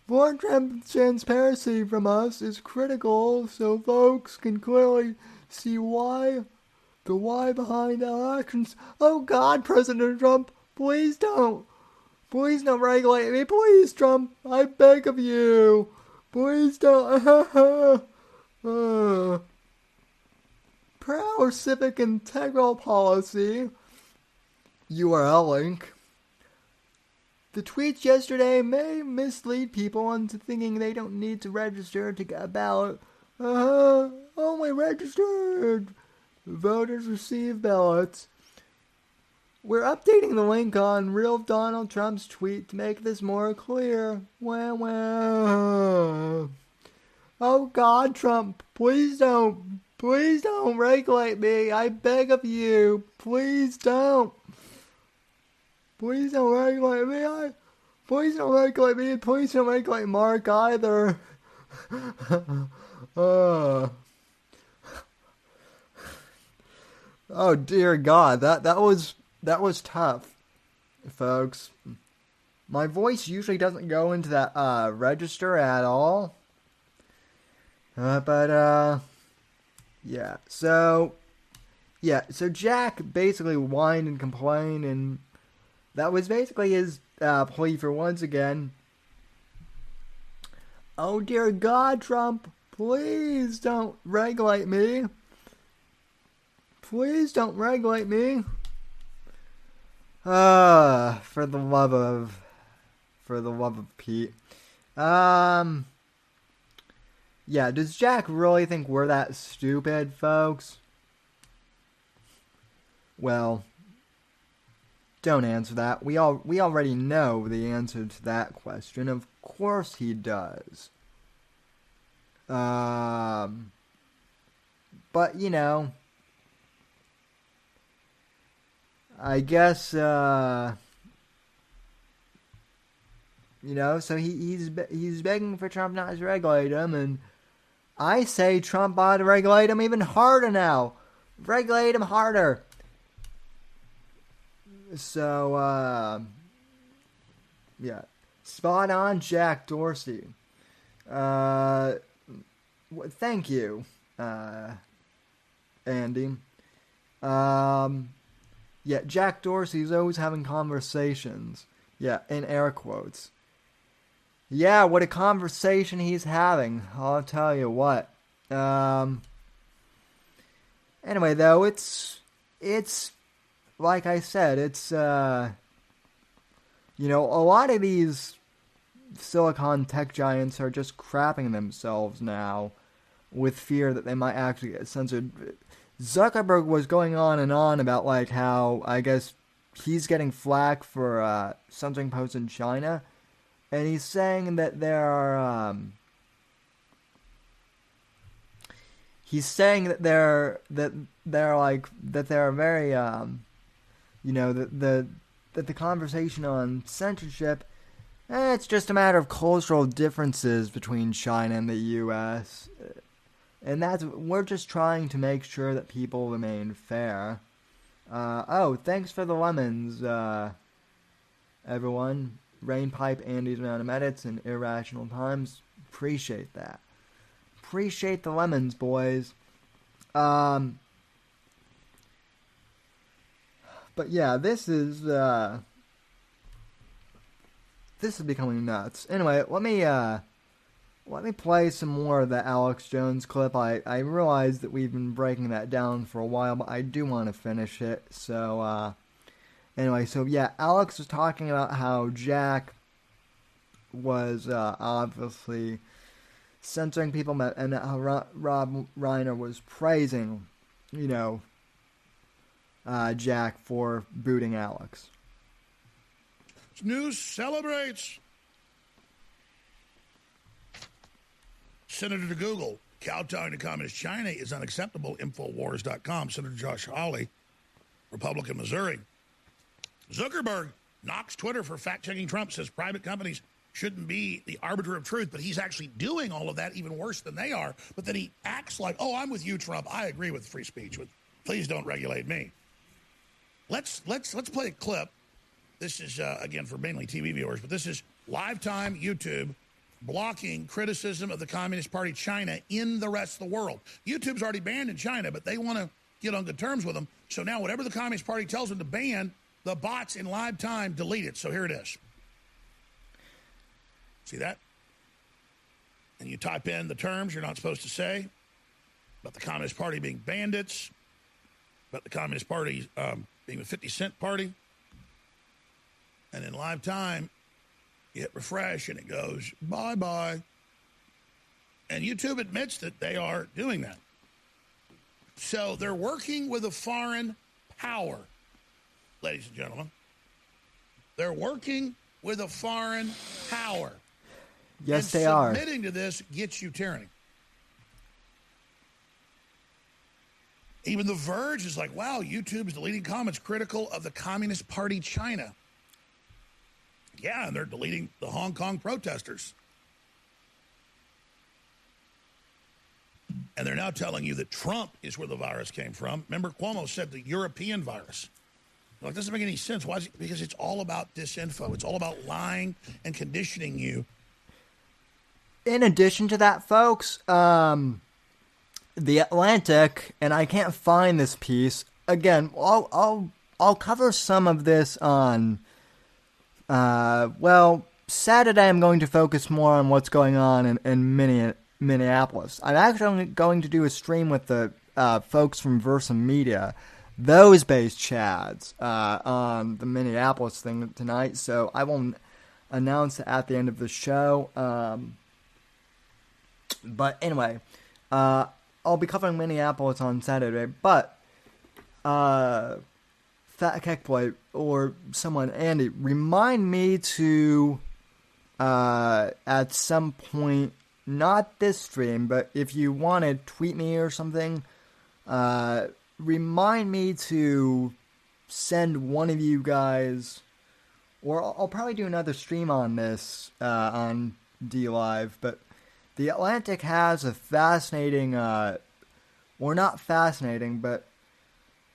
transparency from us is critical so folks can clearly see the why behind our actions. Oh God, President Trump, please don't regulate me. Please, Trump, I beg of you. Please don't. Per our civic integral policy, URL link, the tweets yesterday may mislead people into thinking they don't need to register to get a ballot. Only registered voters receive ballots. We're updating the link on real Donald Trump's tweet to make this more clear. Oh God, Trump, please don't regulate me. I beg of you. Please don't regulate me. Please don't regulate me. Please don't regulate Mark either. Oh dear God, that was tough, folks. My voice usually doesn't go into that register at all. Yeah. So Jack basically whined and complained, and that was basically his plea for once again. Oh dear God, Trump, please don't regulate me. Please don't regulate me. For the love of Pete. Yeah, does Jack really think we're that stupid, folks? Well, don't answer that. We already know the answer to that question. Of course he does. But I guess so he's begging for Trump not to regulate him, and I say Trump ought to regulate him even harder now. Regulate him harder. So, yeah. Spot on, Jack Dorsey. Thank you, Andy. Yeah, Jack Dorsey's always having conversations. Yeah, in air quotes. Yeah, what a conversation he's having. I'll tell you what. Anyway, though, it's like I said, it's a lot of these silicon tech giants are just crapping themselves now with fear that they might actually get censored. Zuckerberg was going on and on about like how I guess he's getting flack for censoring posts in China, and he's saying that there are they're very that the conversation on censorship, it's just a matter of cultural differences between China and the U.S. And we're just trying to make sure that people remain fair. Thanks for the lemons, everyone. Rainpipe, Andy's Random Edits, and Irrational Times. Appreciate that. Appreciate the lemons, boys. But yeah, this is becoming nuts. Anyway, let me play some more of the Alex Jones clip. I realize that we've been breaking that down for a while, but I do want to finish it. So, anyway, Alex was talking about how Jack was obviously censoring people, and how Rob Reiner was praising, Jack for booting Alex. News celebrates. Senator to Google, kowtowing to Communist China is unacceptable. Infowars.com. Senator Josh Hawley, Republican, Missouri. Zuckerberg knocks Twitter for fact-checking Trump, says private companies shouldn't be the arbiter of truth, but he's actually doing all of that even worse than they are. But then he acts like, I'm with you, Trump. I agree with free speech. Please don't regulate me. Let's play a clip. This is, again, for mainly TV viewers, but this is Lifetime YouTube blocking criticism of the Communist Party China in the rest of the world. YouTube's already banned in China, but they want to get on good terms with them. So now whatever the Communist Party tells them to ban, the bots in live time delete it. So here it is. See that? And you type in the terms you're not supposed to say about the Communist Party being bandits, about the Communist Party being a 50-cent party. And in live time, you hit refresh and it goes, bye-bye. And YouTube admits that they are doing that. So they're working with a foreign power, ladies and gentlemen. They're working with a foreign power. Yes, they are. Submitting to this gets you tyranny. Even The Verge is like, wow, YouTube's deleting comments critical of the Communist Party China. Yeah, and they're deleting the Hong Kong protesters. And they're now telling you that Trump is where the virus came from. Remember, Cuomo said the European virus. Well, it doesn't make any sense. Why is it? Because it's all about disinfo. It's all about lying and conditioning you. In addition to that, folks, The Atlantic, and I can't find this piece. Again, I'll cover some of this on Saturday I'm going to focus more on what's going on in Minneapolis. I'm actually going to do a stream with the folks from Versa Media, those based chads, on the Minneapolis thing tonight, so I will announce it at the end of the show. But anyway, I'll be covering Minneapolis on Saturday, but Fat Keck Boy or someone, Andy, remind me to, at some point, not this stream, but if you want to tweet me or something, remind me to send one of you guys, or I'll probably do another stream on this, on DLive, but The Atlantic has a fascinating, or not fascinating, but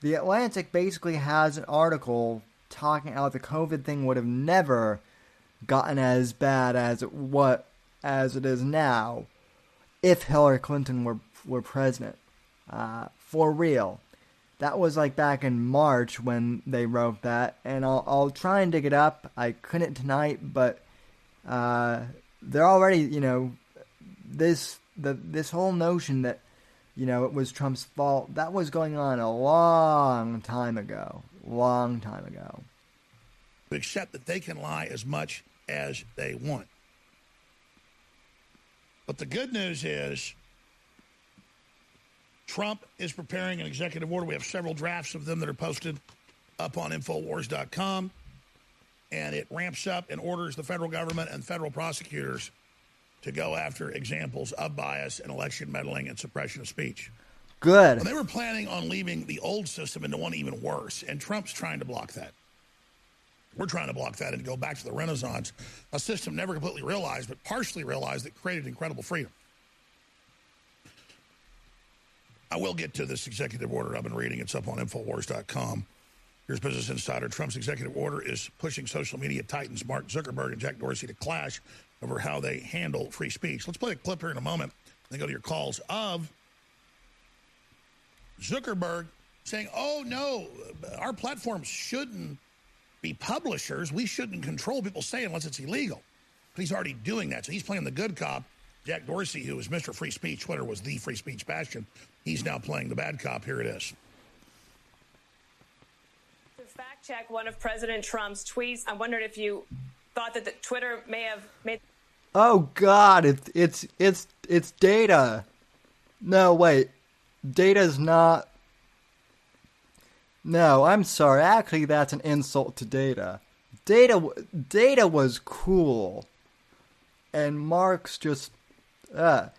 The Atlantic basically has an article talking how the COVID thing would have never gotten as bad as it is now if Hillary Clinton were president. For real. That was like back in March when they wrote that, and I'll try and dig it up. I couldn't tonight, but they're already, this whole notion that, it was Trump's fault, that was going on a long time ago. Accept that they can lie as much as they want. But the good news is Trump is preparing an executive order. We have several drafts of them that are posted up on InfoWars.com, and it ramps up and orders the federal government and federal prosecutors to go after examples of bias and election meddling and suppression of speech. Good. Well, they were planning on leaving the old system into one even worse, and Trump's trying to block that. We're trying to block that and go back to the Renaissance, a system never completely realized, but partially realized that created incredible freedom. I will get to this executive order I've been reading. It's up on InfoWars.com. Here's Business Insider. Trump's executive order is pushing social media titans Mark Zuckerberg and Jack Dorsey to clash over how they handle free speech. Let's play a clip here in a moment, then go to your calls of Zuckerberg saying, oh, no, our platforms shouldn't be publishers. We shouldn't control people say unless it's illegal. But he's already doing that. So he's playing the good cop. Jack Dorsey, who was Mr. Free Speech, Twitter was the free speech bastion. He's now playing the bad cop. Here it is. To fact check one of President Trump's tweets, I wondered if you thought that Twitter may have made. Oh God, it's data. No, wait, data's not. No, I'm sorry. Actually, that's an insult to data. Data was cool, and Mark's just. I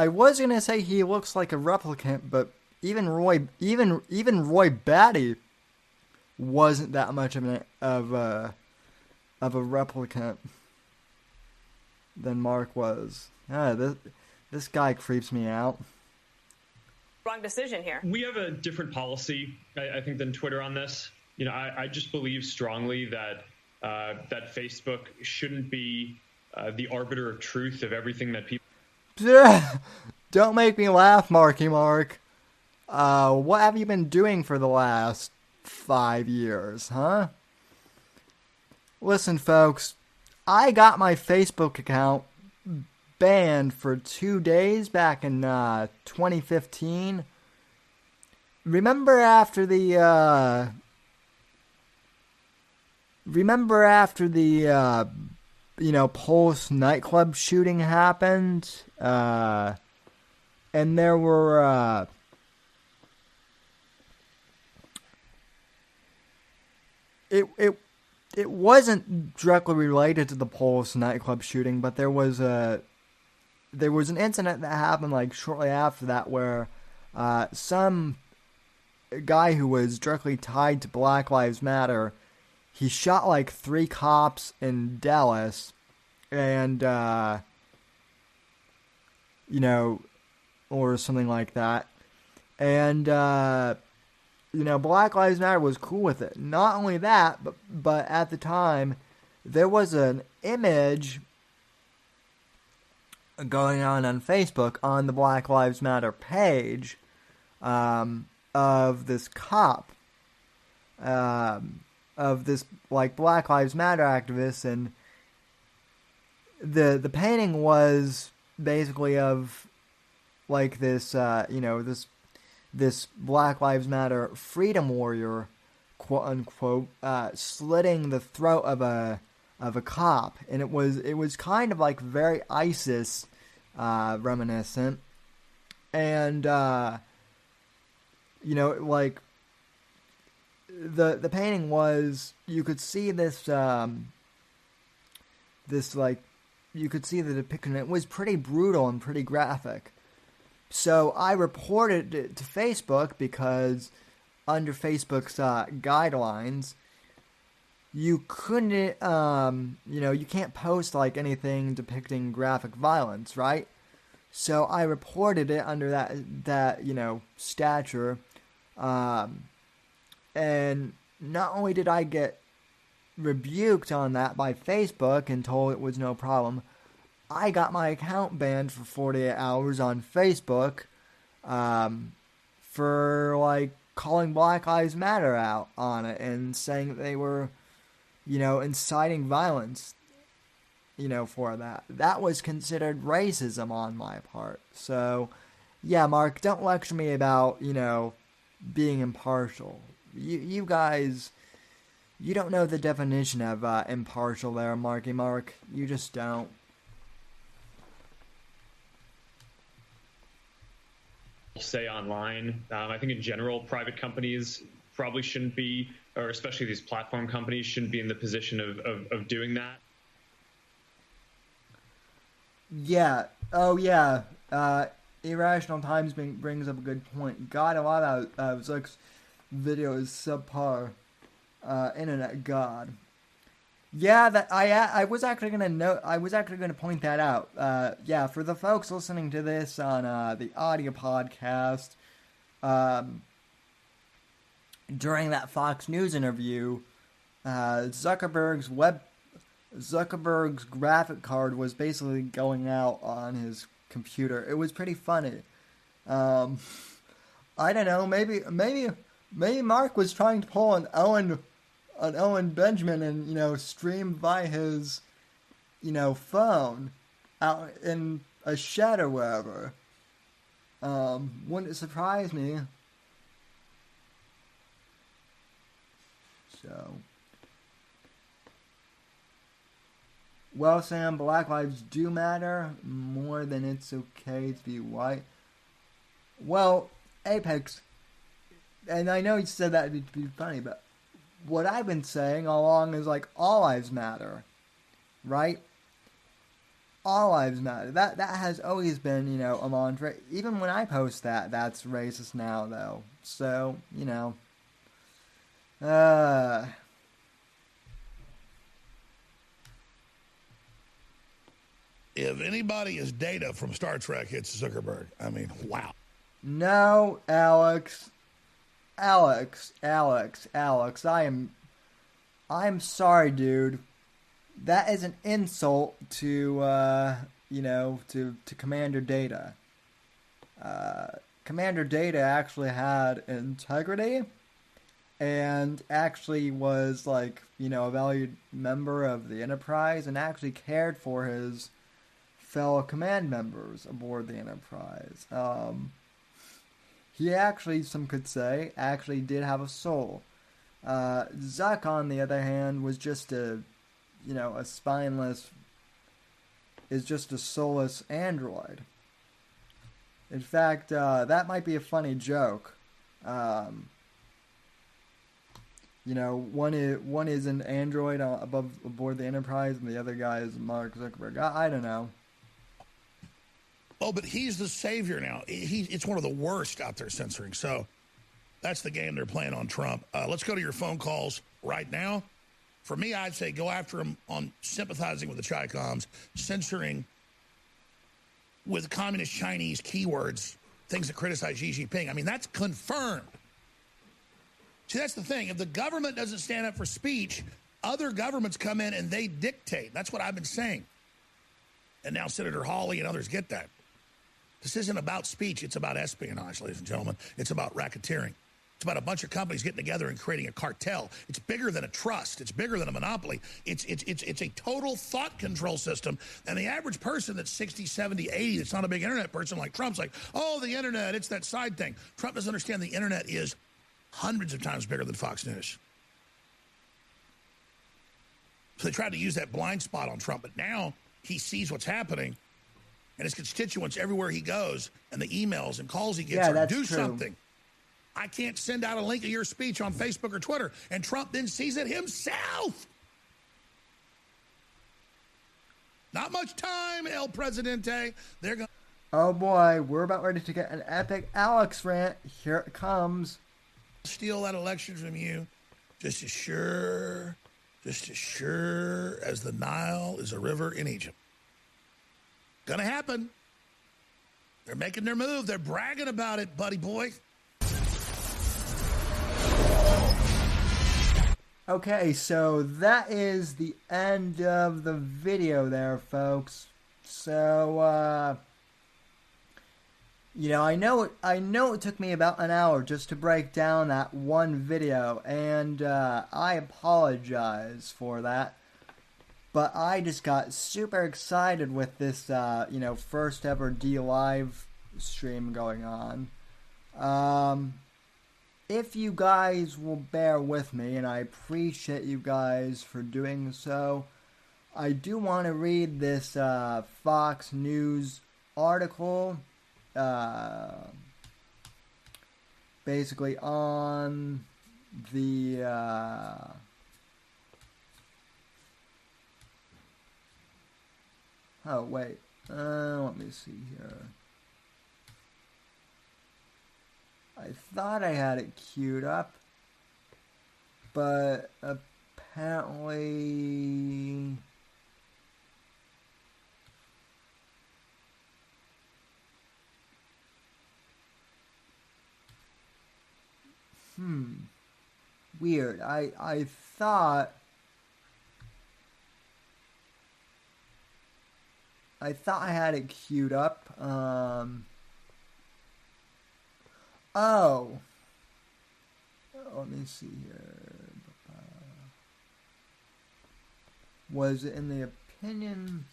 was gonna say he looks like a replicant, but even Roy Batty wasn't that much of a replicant than Mark was. This guy creeps me out. Wrong decision here. We have a different policy, I think, than Twitter on this. I just believe strongly that that Facebook shouldn't be the arbiter of truth of everything that people. Don't make me laugh, Marky Mark. What have you been doing for the last 5 years, huh? Listen, folks, I got my Facebook account banned for 2 days back in 2015. Remember after the Pulse nightclub shooting happened, and there were it wasn't directly related to the Pulse nightclub shooting, but there was an incident that happened like shortly after that where some guy who was directly tied to Black Lives Matter, he shot like 3 cops in Dallas, and or something like that, and Black Lives Matter was cool with it. Not only that, but at the time, there was an image going on Facebook on the Black Lives Matter page of this cop, of this like Black Lives Matter activist, and the painting was basically of like this this Black Lives Matter freedom warrior, quote unquote, slitting the throat of a cop, and it was kind of like very ISIS reminiscent, and like the painting was, you could see this you could see the depiction. It was pretty brutal and pretty graphic. So I reported it to Facebook because under Facebook's guidelines, you couldn't, you can't post like anything depicting graphic violence, right? So I reported it under that stature, and not only did I get rebuked on that by Facebook and told it was no problem, I got my account banned for 48 hours on Facebook, for like calling Black Lives Matter out on it and saying that they were, inciting violence, for that. That was considered racism on my part. So, yeah, Mark, don't lecture me about, being impartial. You guys, you don't know the definition of impartial there, Marky Mark. You just don't. Say online. I think in general, private companies probably shouldn't be, or especially these platform companies shouldn't be in the position of doing that. Yeah. Oh, yeah. Irrational Times brings up a good point. God, a lot of Zuck's video is subpar. Internet God. Yeah, that I was actually gonna point that out. Yeah, for the folks listening to this on the audio podcast, during that Fox News interview, Zuckerberg's graphic card was basically going out on his computer. It was pretty funny. I don't know. Maybe Mark was trying to pull an Owen Benjamin and, stream by his, phone out in a shed or wherever. Wouldn't it surprise me? So. Well, Sam, Black lives do matter more than it's okay to be white. Well, Apex, and I know you said that to be funny, but what I've been saying all along is like all lives matter, right? All lives matter. That has always been, a mantra. Even when I post that, that's racist now, though. So, If anybody is Data from Star Trek, it's Zuckerberg. I mean, wow. No, Alex, I'm sorry, dude. That is an insult to, to Commander Data. Commander Data actually had integrity and actually was like, a valued member of the Enterprise and actually cared for his fellow command members aboard the Enterprise. He actually, some could say, actually did have a soul. Zuck, on the other hand, was just a spineless, is just a soulless android. In fact, that might be a funny joke. One is an android aboard the Enterprise, and the other guy is Mark Zuckerberg. I don't know. Oh, but he's the savior now. It's one of the worst out there censoring. So that's the game they're playing on Trump. Let's go to your phone calls right now. For me, I'd say go after him on sympathizing with the Chi-Coms, censoring with communist Chinese keywords, things that criticize Xi Jinping. I mean, that's confirmed. See, that's the thing. If the government doesn't stand up for speech, other governments come in and they dictate. That's what I've been saying. And now Senator Hawley and others get that. This isn't about speech. It's about espionage, ladies and gentlemen. It's about racketeering. It's about a bunch of companies getting together and creating a cartel. It's bigger than a trust. It's bigger than a monopoly. It's a total thought control system. And the average person that's 60, 70, 80, that's not a big internet person like Trump's like, oh, the internet, it's that side thing. Trump doesn't understand the internet is hundreds of times bigger than Fox News. So they tried to use that blind spot on Trump, but now he sees what's happening. And his constituents everywhere he goes, and the emails and calls he gets are do something. I can't send out a link of your speech on Facebook or Twitter. And Trump then sees it himself. Not much time, El Presidente. They're going. Oh boy, we're about ready to get an epic Alex rant. Here it comes. Steal that election from you just as sure as the Nile is a river in Egypt. Gonna happen. They're making their move. They're bragging about it, buddy boy. Okay, so that is the end of the video there, folks. So, you know, I know it took me about an hour just to break down that one video, and I apologize for that. But I just got super excited with this, you know, first ever D-Live stream going on. If you guys will bear with me, and I appreciate you guys for doing so, I do want to read this Fox News article, basically on the oh wait, let me see here. I thought I had it queued up, but apparently weird. I thought I had it queued up. Oh, let me see here. Was it in the opinion?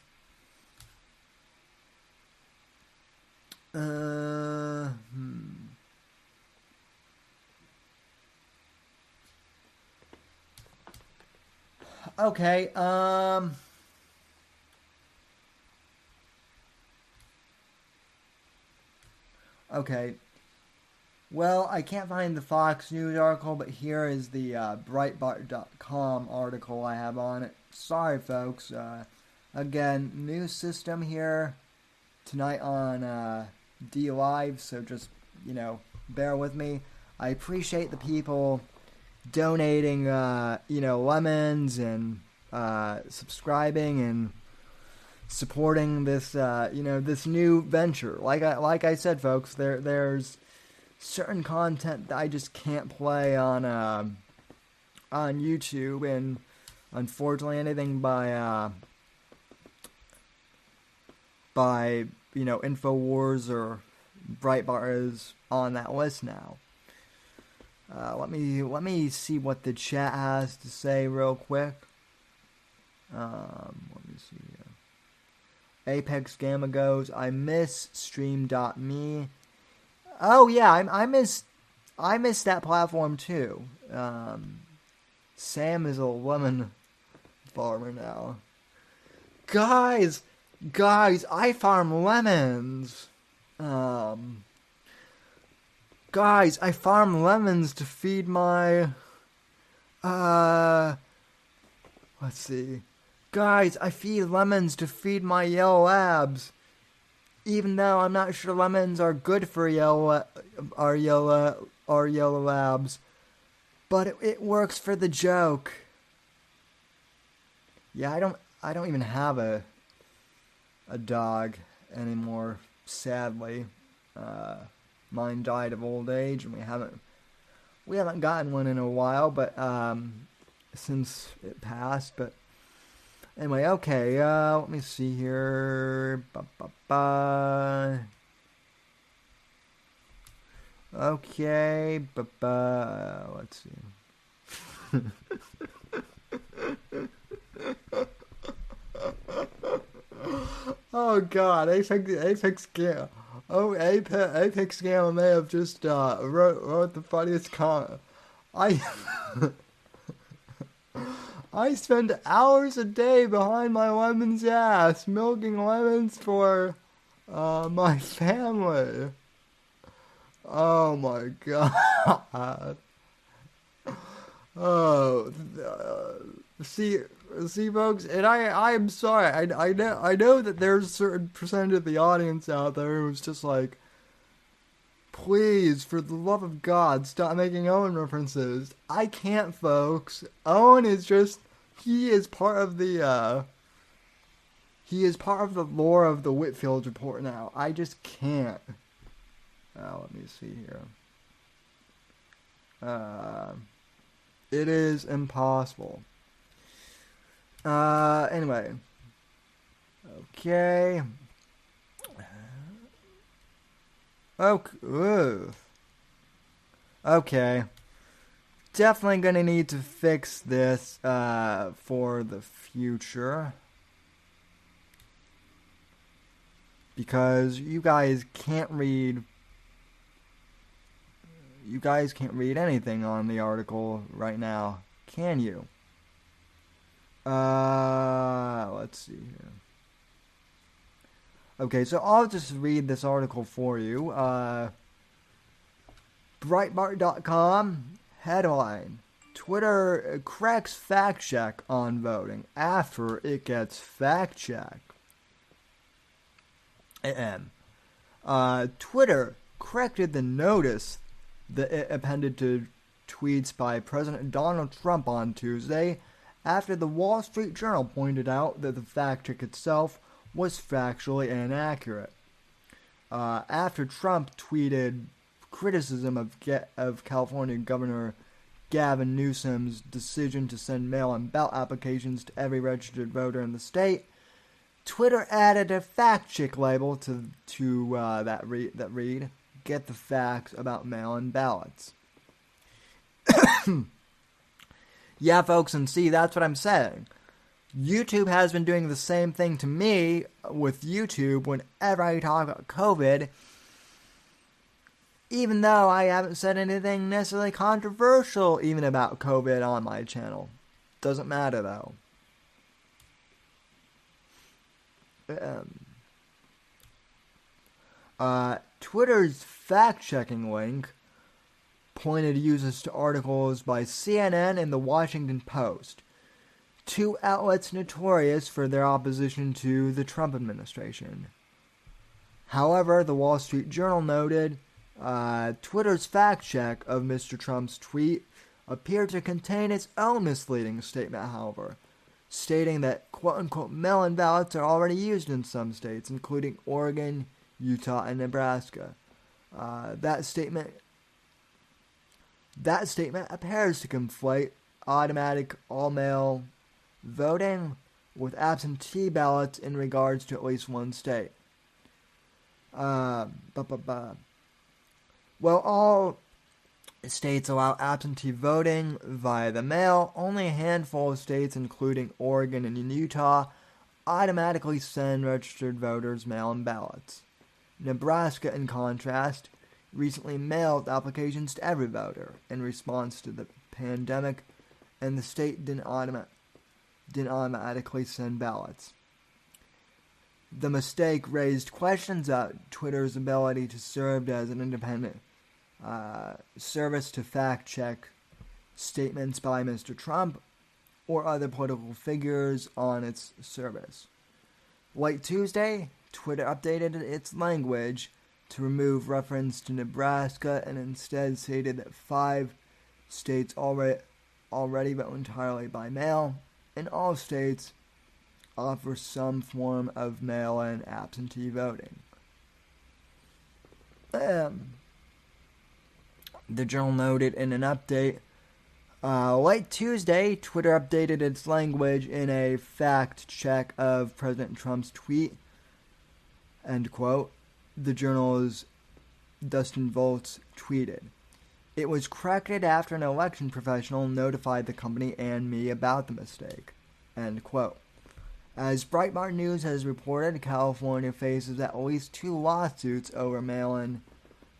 Okay, okay. Well, I can't find the Fox News article, but here is the Breitbart.com article I have on it. Sorry, folks. Again, new system here tonight on D-Live, so just, you know, bear with me. I appreciate the people donating, you know, lemons and subscribing and supporting this, you know, this new venture. Like I said, folks, there's certain content that I just can't play on YouTube, and unfortunately anything by you know, InfoWars or Breitbart is on that list now. Let me see what the chat has to say real quick. Let me see here. Apex Gamma goes, I miss stream.me. Oh yeah, I miss that platform too. Sam is a lemon farmer now. Guys, I farm lemons. Guys, I farm lemons to feed my let's see. Guys, I feed lemons to feed my yellow labs. Even though I'm not sure lemons are good for yellow labs, but it works for the joke. Yeah, I don't even have a dog anymore, sadly. Mine died of old age, and we haven't gotten one in a while, but since it passed. But anyway, okay, let me see here. Okay, let's see. Oh God, Apex Gamma. Oh, Apex Gamma may have just wrote the funniest comment. I spend hours a day behind my lemon's ass, milking lemons for my family. Oh my god. Oh, see, folks, and I'm sorry. I know that there's a certain percentage of the audience out there who's just like, please, for the love of God, stop making Owen references. I can't, folks. Owen is just, he is part of the lore of the Whitfield Report now. I just can't. Let me see here. It is impossible. Anyway. Okay. Okay. Definitely gonna need to fix this, for the future. Because you guys can't read anything on the article right now, can you? Let's see here. Okay, so I'll just read this article for you. Breitbart.com, headline: Twitter corrects fact check on voting after it gets fact checked. Twitter corrected the notice that it appended to tweets by President Donald Trump on Tuesday after the Wall Street Journal pointed out that the fact check itself was factually inaccurate. After Trump tweeted criticism of California Governor Gavin Newsom's decision to send mail-in ballot applications to every registered voter in the state, Twitter added a fact-check label to that read, "Get the facts about mail-in ballots." Yeah, folks, and see, that's what I'm saying. YouTube has been doing the same thing to me with YouTube whenever I talk about COVID, even though I haven't said anything necessarily controversial even about COVID on my channel. Doesn't matter, though. Twitter's fact-checking link pointed users to articles by CNN and the Washington Post, two outlets notorious for their opposition to the Trump administration. However, the Wall Street Journal noted Twitter's fact-check of Mr. Trump's tweet appeared to contain its own misleading statement, however, stating that quote-unquote mail-in ballots are already used in some states, including Oregon, Utah, and Nebraska. That statement appears to conflate automatic all-mail voting with absentee ballots in regards to at least one state. Well, all states allow absentee voting via the mail. Only a handful of states, including Oregon and Utah, automatically send registered voters mail-in ballots. Nebraska, in contrast, recently mailed applications to every voter in response to the pandemic, and the state didn't automatically send ballots. The mistake raised questions about Twitter's ability to serve as an independent service to fact-check statements by Mr. Trump or other political figures on its service. Late Tuesday, Twitter updated its language to remove reference to Nebraska and instead stated that 5 states already vote entirely by mail, and all states offer some form of mail-in absentee voting. The Journal noted in an update, late Tuesday, Twitter updated its language in a fact check of President Trump's tweet, end quote. The Journal's Dustin Volts tweeted, "It was corrected after an election professional notified the company and me about the mistake," end quote. As Breitbart News has reported, California faces at least 2 lawsuits over mail-in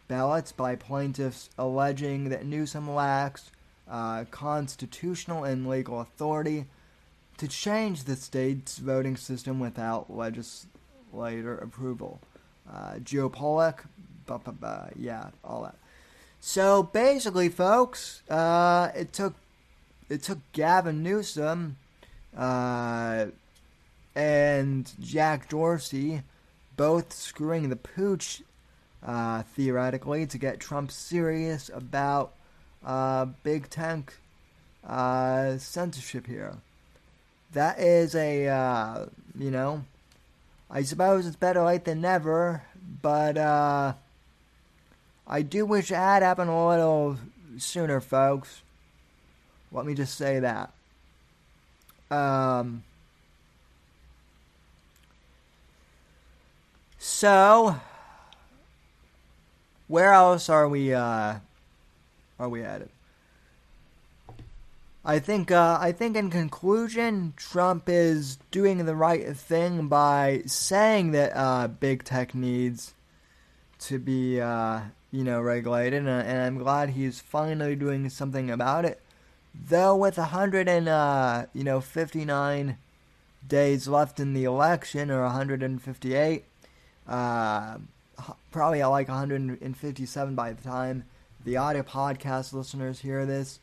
ballots by plaintiffs alleging that Newsom lacks constitutional and legal authority to change the state's voting system without legislator approval. Joe Pollack, yeah, all that. So basically, folks, it took Gavin Newsom and Jack Dorsey both screwing the pooch, theoretically, to get Trump serious about big tech censorship here. That is a, I suppose it's better late than never, but I do wish it had happened a little sooner, folks. Let me just say that. So, where else are we headed? I think in conclusion, Trump is doing the right thing by saying that big tech needs to be regulated, and I'm glad he's finally doing something about it. Though with 159 days left in the election, or 158, probably like 157 by the time the audio podcast listeners hear this.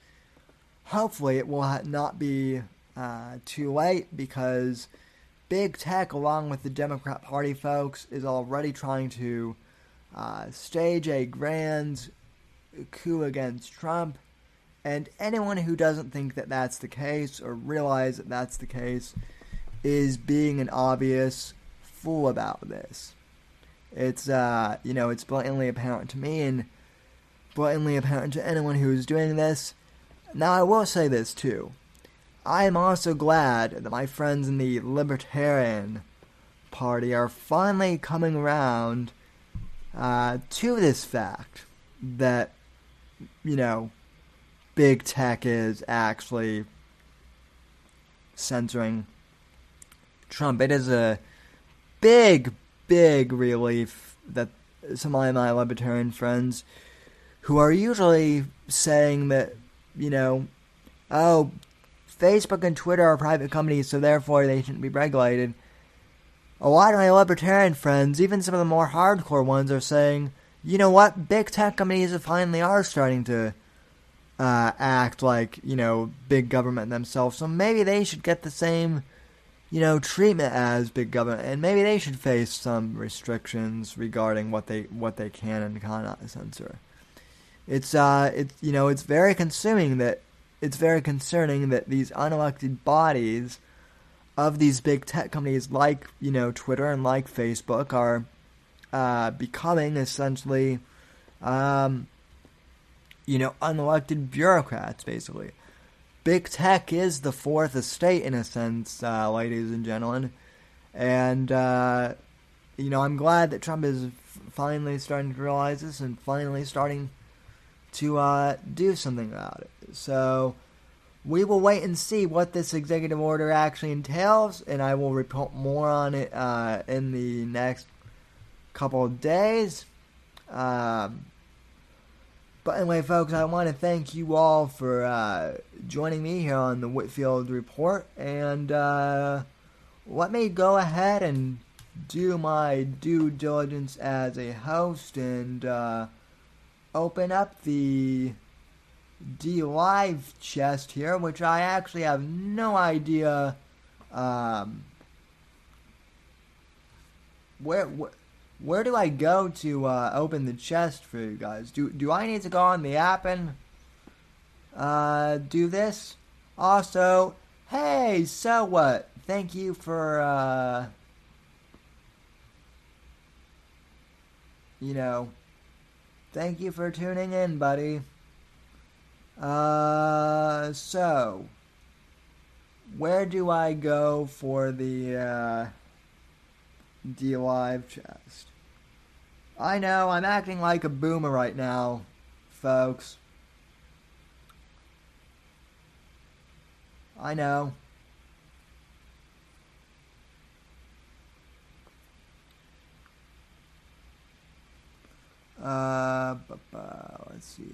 Hopefully it will not be too late, because big tech, along with the Democrat Party folks, is already trying to stage a grand coup against Trump. And anyone who doesn't think that that's the case, or realize that that's the case, is being an obvious fool about this. It's it's blatantly apparent to me, and blatantly apparent to anyone who is doing this. Now, I will say this, too. I am also glad that my friends in the Libertarian Party are finally coming around to this fact that, big tech is actually censoring Trump. It is a big, big relief that some of my Libertarian friends, who are usually saying that, Facebook and Twitter are private companies, so therefore they shouldn't be regulated. A lot of my Libertarian friends, even some of the more hardcore ones, are saying, you know what, big tech companies finally are starting to act like, big government themselves, so maybe they should get the same, treatment as big government, and maybe they should face some restrictions regarding what they can and cannot censor. It's very concerning that these unelected bodies of these big tech companies like, Twitter and like Facebook are becoming essentially, unelected bureaucrats, basically. Big tech is the fourth estate, in a sense, ladies and gentlemen. And, I'm glad that Trump is finally starting to realize this and finally starting to do something about it. So we will wait and see what this executive order actually entails, and I will report more on it in the next couple of days. But anyway, folks, I want to thank you all for joining me here on the Whitfield Report, and let me go ahead and do my due diligence as a host and open up the D-Live chest here, which I actually have no idea where do I go to open the chest for you guys? Do I need to go on the app and do this? Also, hey, so what? Thank you for thank you for tuning in, buddy. So, where do I go for the D-Live chest? I know, I'm acting like a boomer right now, folks. I know. Let's see.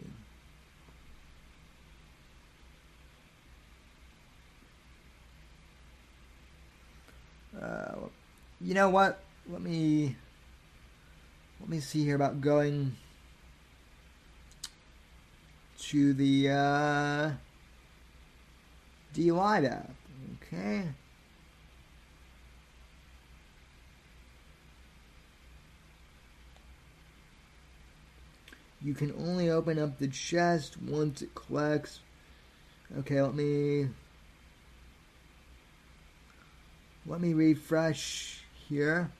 You know what? Let me me see here about going to the DLive app. Okay. You can only open up the chest once it collects. Okay, let me refresh here.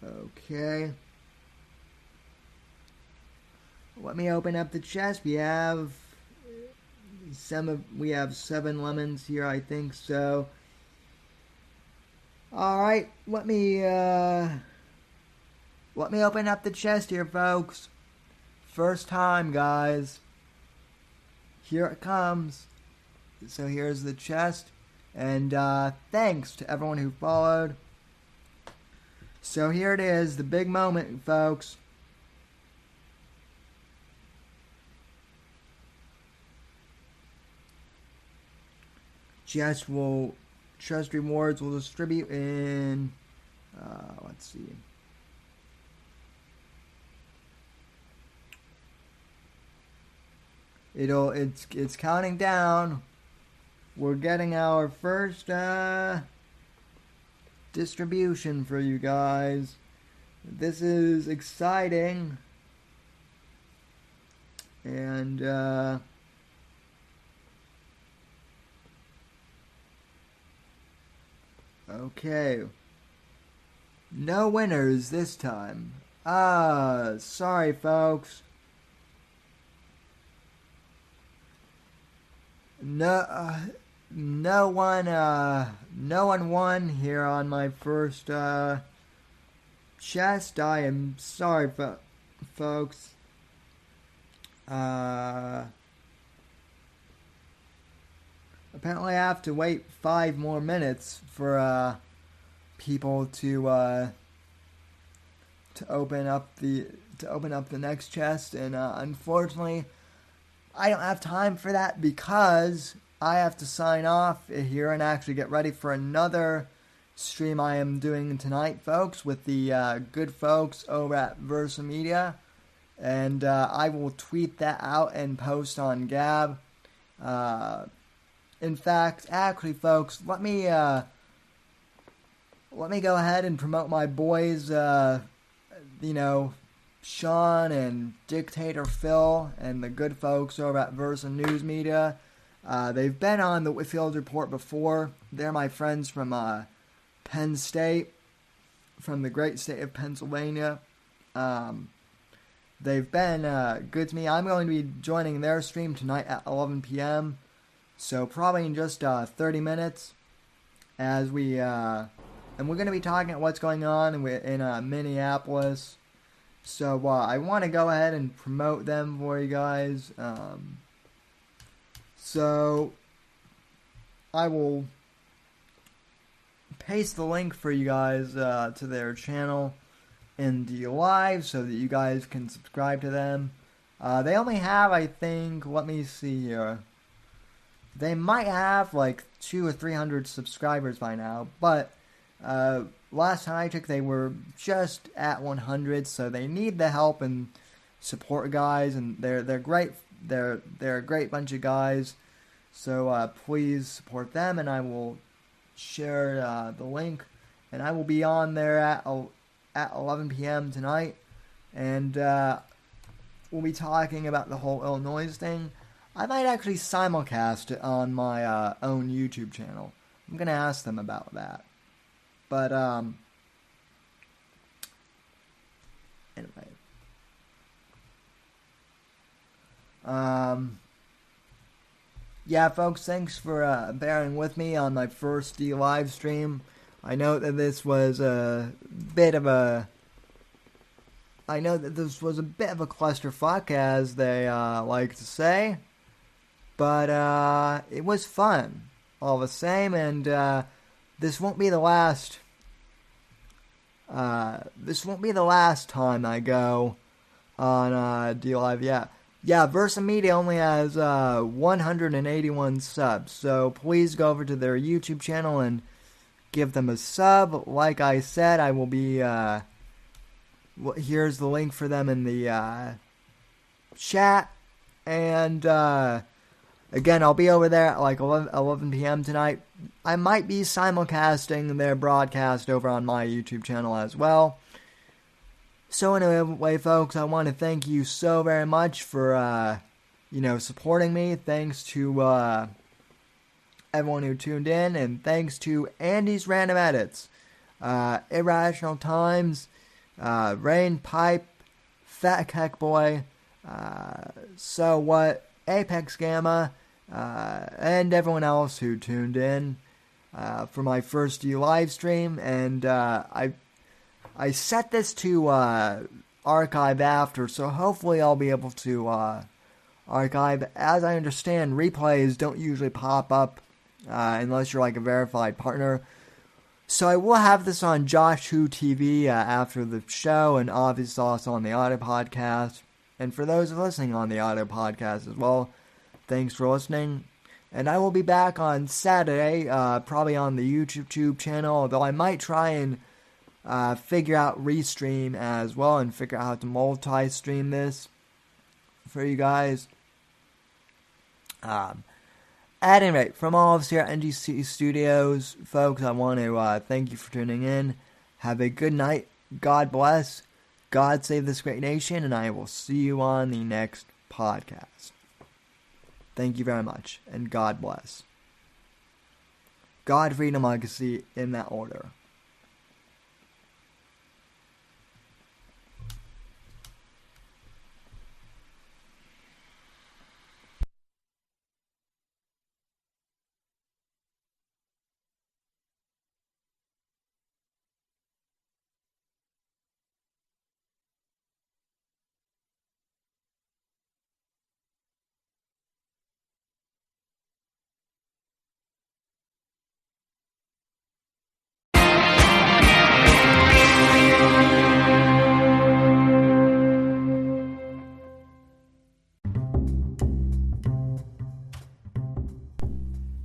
Okay. Let me open up the chest. We have 7 lemons here, I think so. Alright, let me open up the chest here, folks. First time, guys. Here it comes. So here's the chest. And thanks to everyone who followed. So here it is, the big moment, folks. Chest rewards will distribute in, let's see. It's counting down. We're getting our first distribution for you guys. This is exciting. And okay. No winners this time. Sorry folks. No one won here on my first chest. I am sorry, folks. Apparently I have to wait 5 more minutes for people to open up the next chest, and unfortunately I don't have time for that because I have to sign off here and actually get ready for another stream I am doing tonight, folks, with the good folks over at Versa Media. And I will tweet that out and post on Gab. In fact, actually, folks, let me go ahead and promote my boys, Sean and Dictator Phil and the good folks over at Versa News Media. They've been on the Whitfield Report before. They're my friends from Penn State, from the great state of Pennsylvania. They've been good to me. I'm going to be joining their stream tonight at 11 p.m. So probably in just 30 minutes, as we and we're going to be talking about what's going on in Minneapolis. So I want to go ahead and promote them for you guys. So I will paste the link for you guys to their channel in the live so that you guys can subscribe to them. They only have, I think, let me see here. They might have like 200 or 300 subscribers by now, but last time I checked, they were just at 100, so they need the help and support, guys, and they're great. They're a great bunch of guys, so please support them, and I will share the link, and I will be on there at 11 p.m. tonight, and we'll be talking about the whole Illinois thing. I might actually simulcast it on my own YouTube channel. I'm going to ask them about that. But, anyway. Yeah, folks, thanks for bearing with me on my first live stream. I know that this was a bit of a clusterfuck, as they like to say. But it was fun, all the same, and this won't be the last. This won't be the last time I go on DLive. Yeah. Versa Media only has 181 subs, so please go over to their YouTube channel and give them a sub. Like I said, I will be, here's the link for them in the chat. And again, I'll be over there at like 11 p.m. tonight. I might be simulcasting their broadcast over on my YouTube channel as well. So anyway, folks, I want to thank you so very much for, supporting me. Thanks to everyone who tuned in, and thanks to Andy's Random Edits, Irrational Times, Rain Pipe, Fat Heck Boy, So What, Apex Gamma, and everyone else who tuned in for my first live stream. And I set this to archive after, so hopefully I'll be able to archive. As I understand, replays don't usually pop up unless you're like a verified partner. So I will have this on Josh Who TV after the show, and obviously also on the audio podcast. And for those listening on the audio podcast as well, thanks for listening. And I will be back on Saturday, probably on the YouTube channel, although I might try and figure out Restream as well, and figure out how to multi-stream this for you guys. At any rate, from all of us here at NGC Studios, folks, I want to thank you for tuning in. Have a good night. God bless. God save this great nation, and I will see you on the next podcast. Thank you very much, and God bless. God, freedom, legacy, in that order.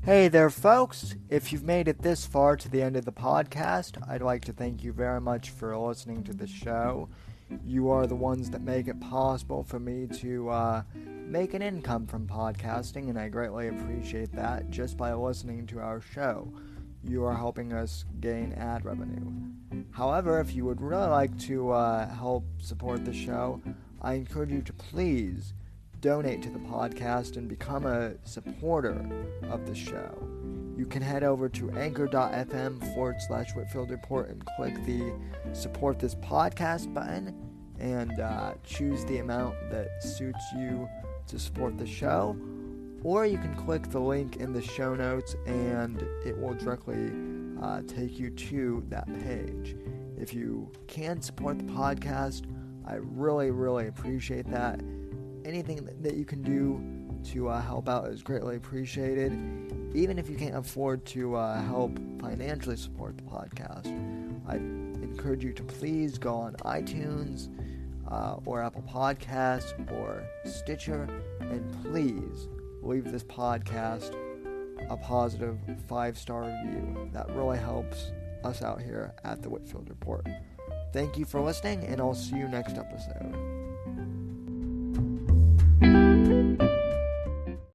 Hey there, folks. If you've made it this far to the end of the podcast, I'd like to thank you very much for listening to the show. You are the ones that make it possible for me to make an income from podcasting, and I greatly appreciate that just by listening to our show. You are helping us gain ad revenue. However, if you would really like to help support the show, I encourage you to please donate to the podcast and become a supporter of the show. You can head over to anchor.fm/Whitfield Report and click the support this podcast button and choose the amount that suits you to support the show. Or you can click the link in the show notes and it will directly take you to that page. If you can support the podcast, I really, really appreciate that. Anything that you can do to help out is greatly appreciated. Even if you can't afford to help financially support the podcast, I encourage you to please go on iTunes or Apple Podcasts or Stitcher, and please leave this podcast a positive 5-star review. That really helps us out here at the Whitfield Report. Thank you for listening, and I'll see you next episode.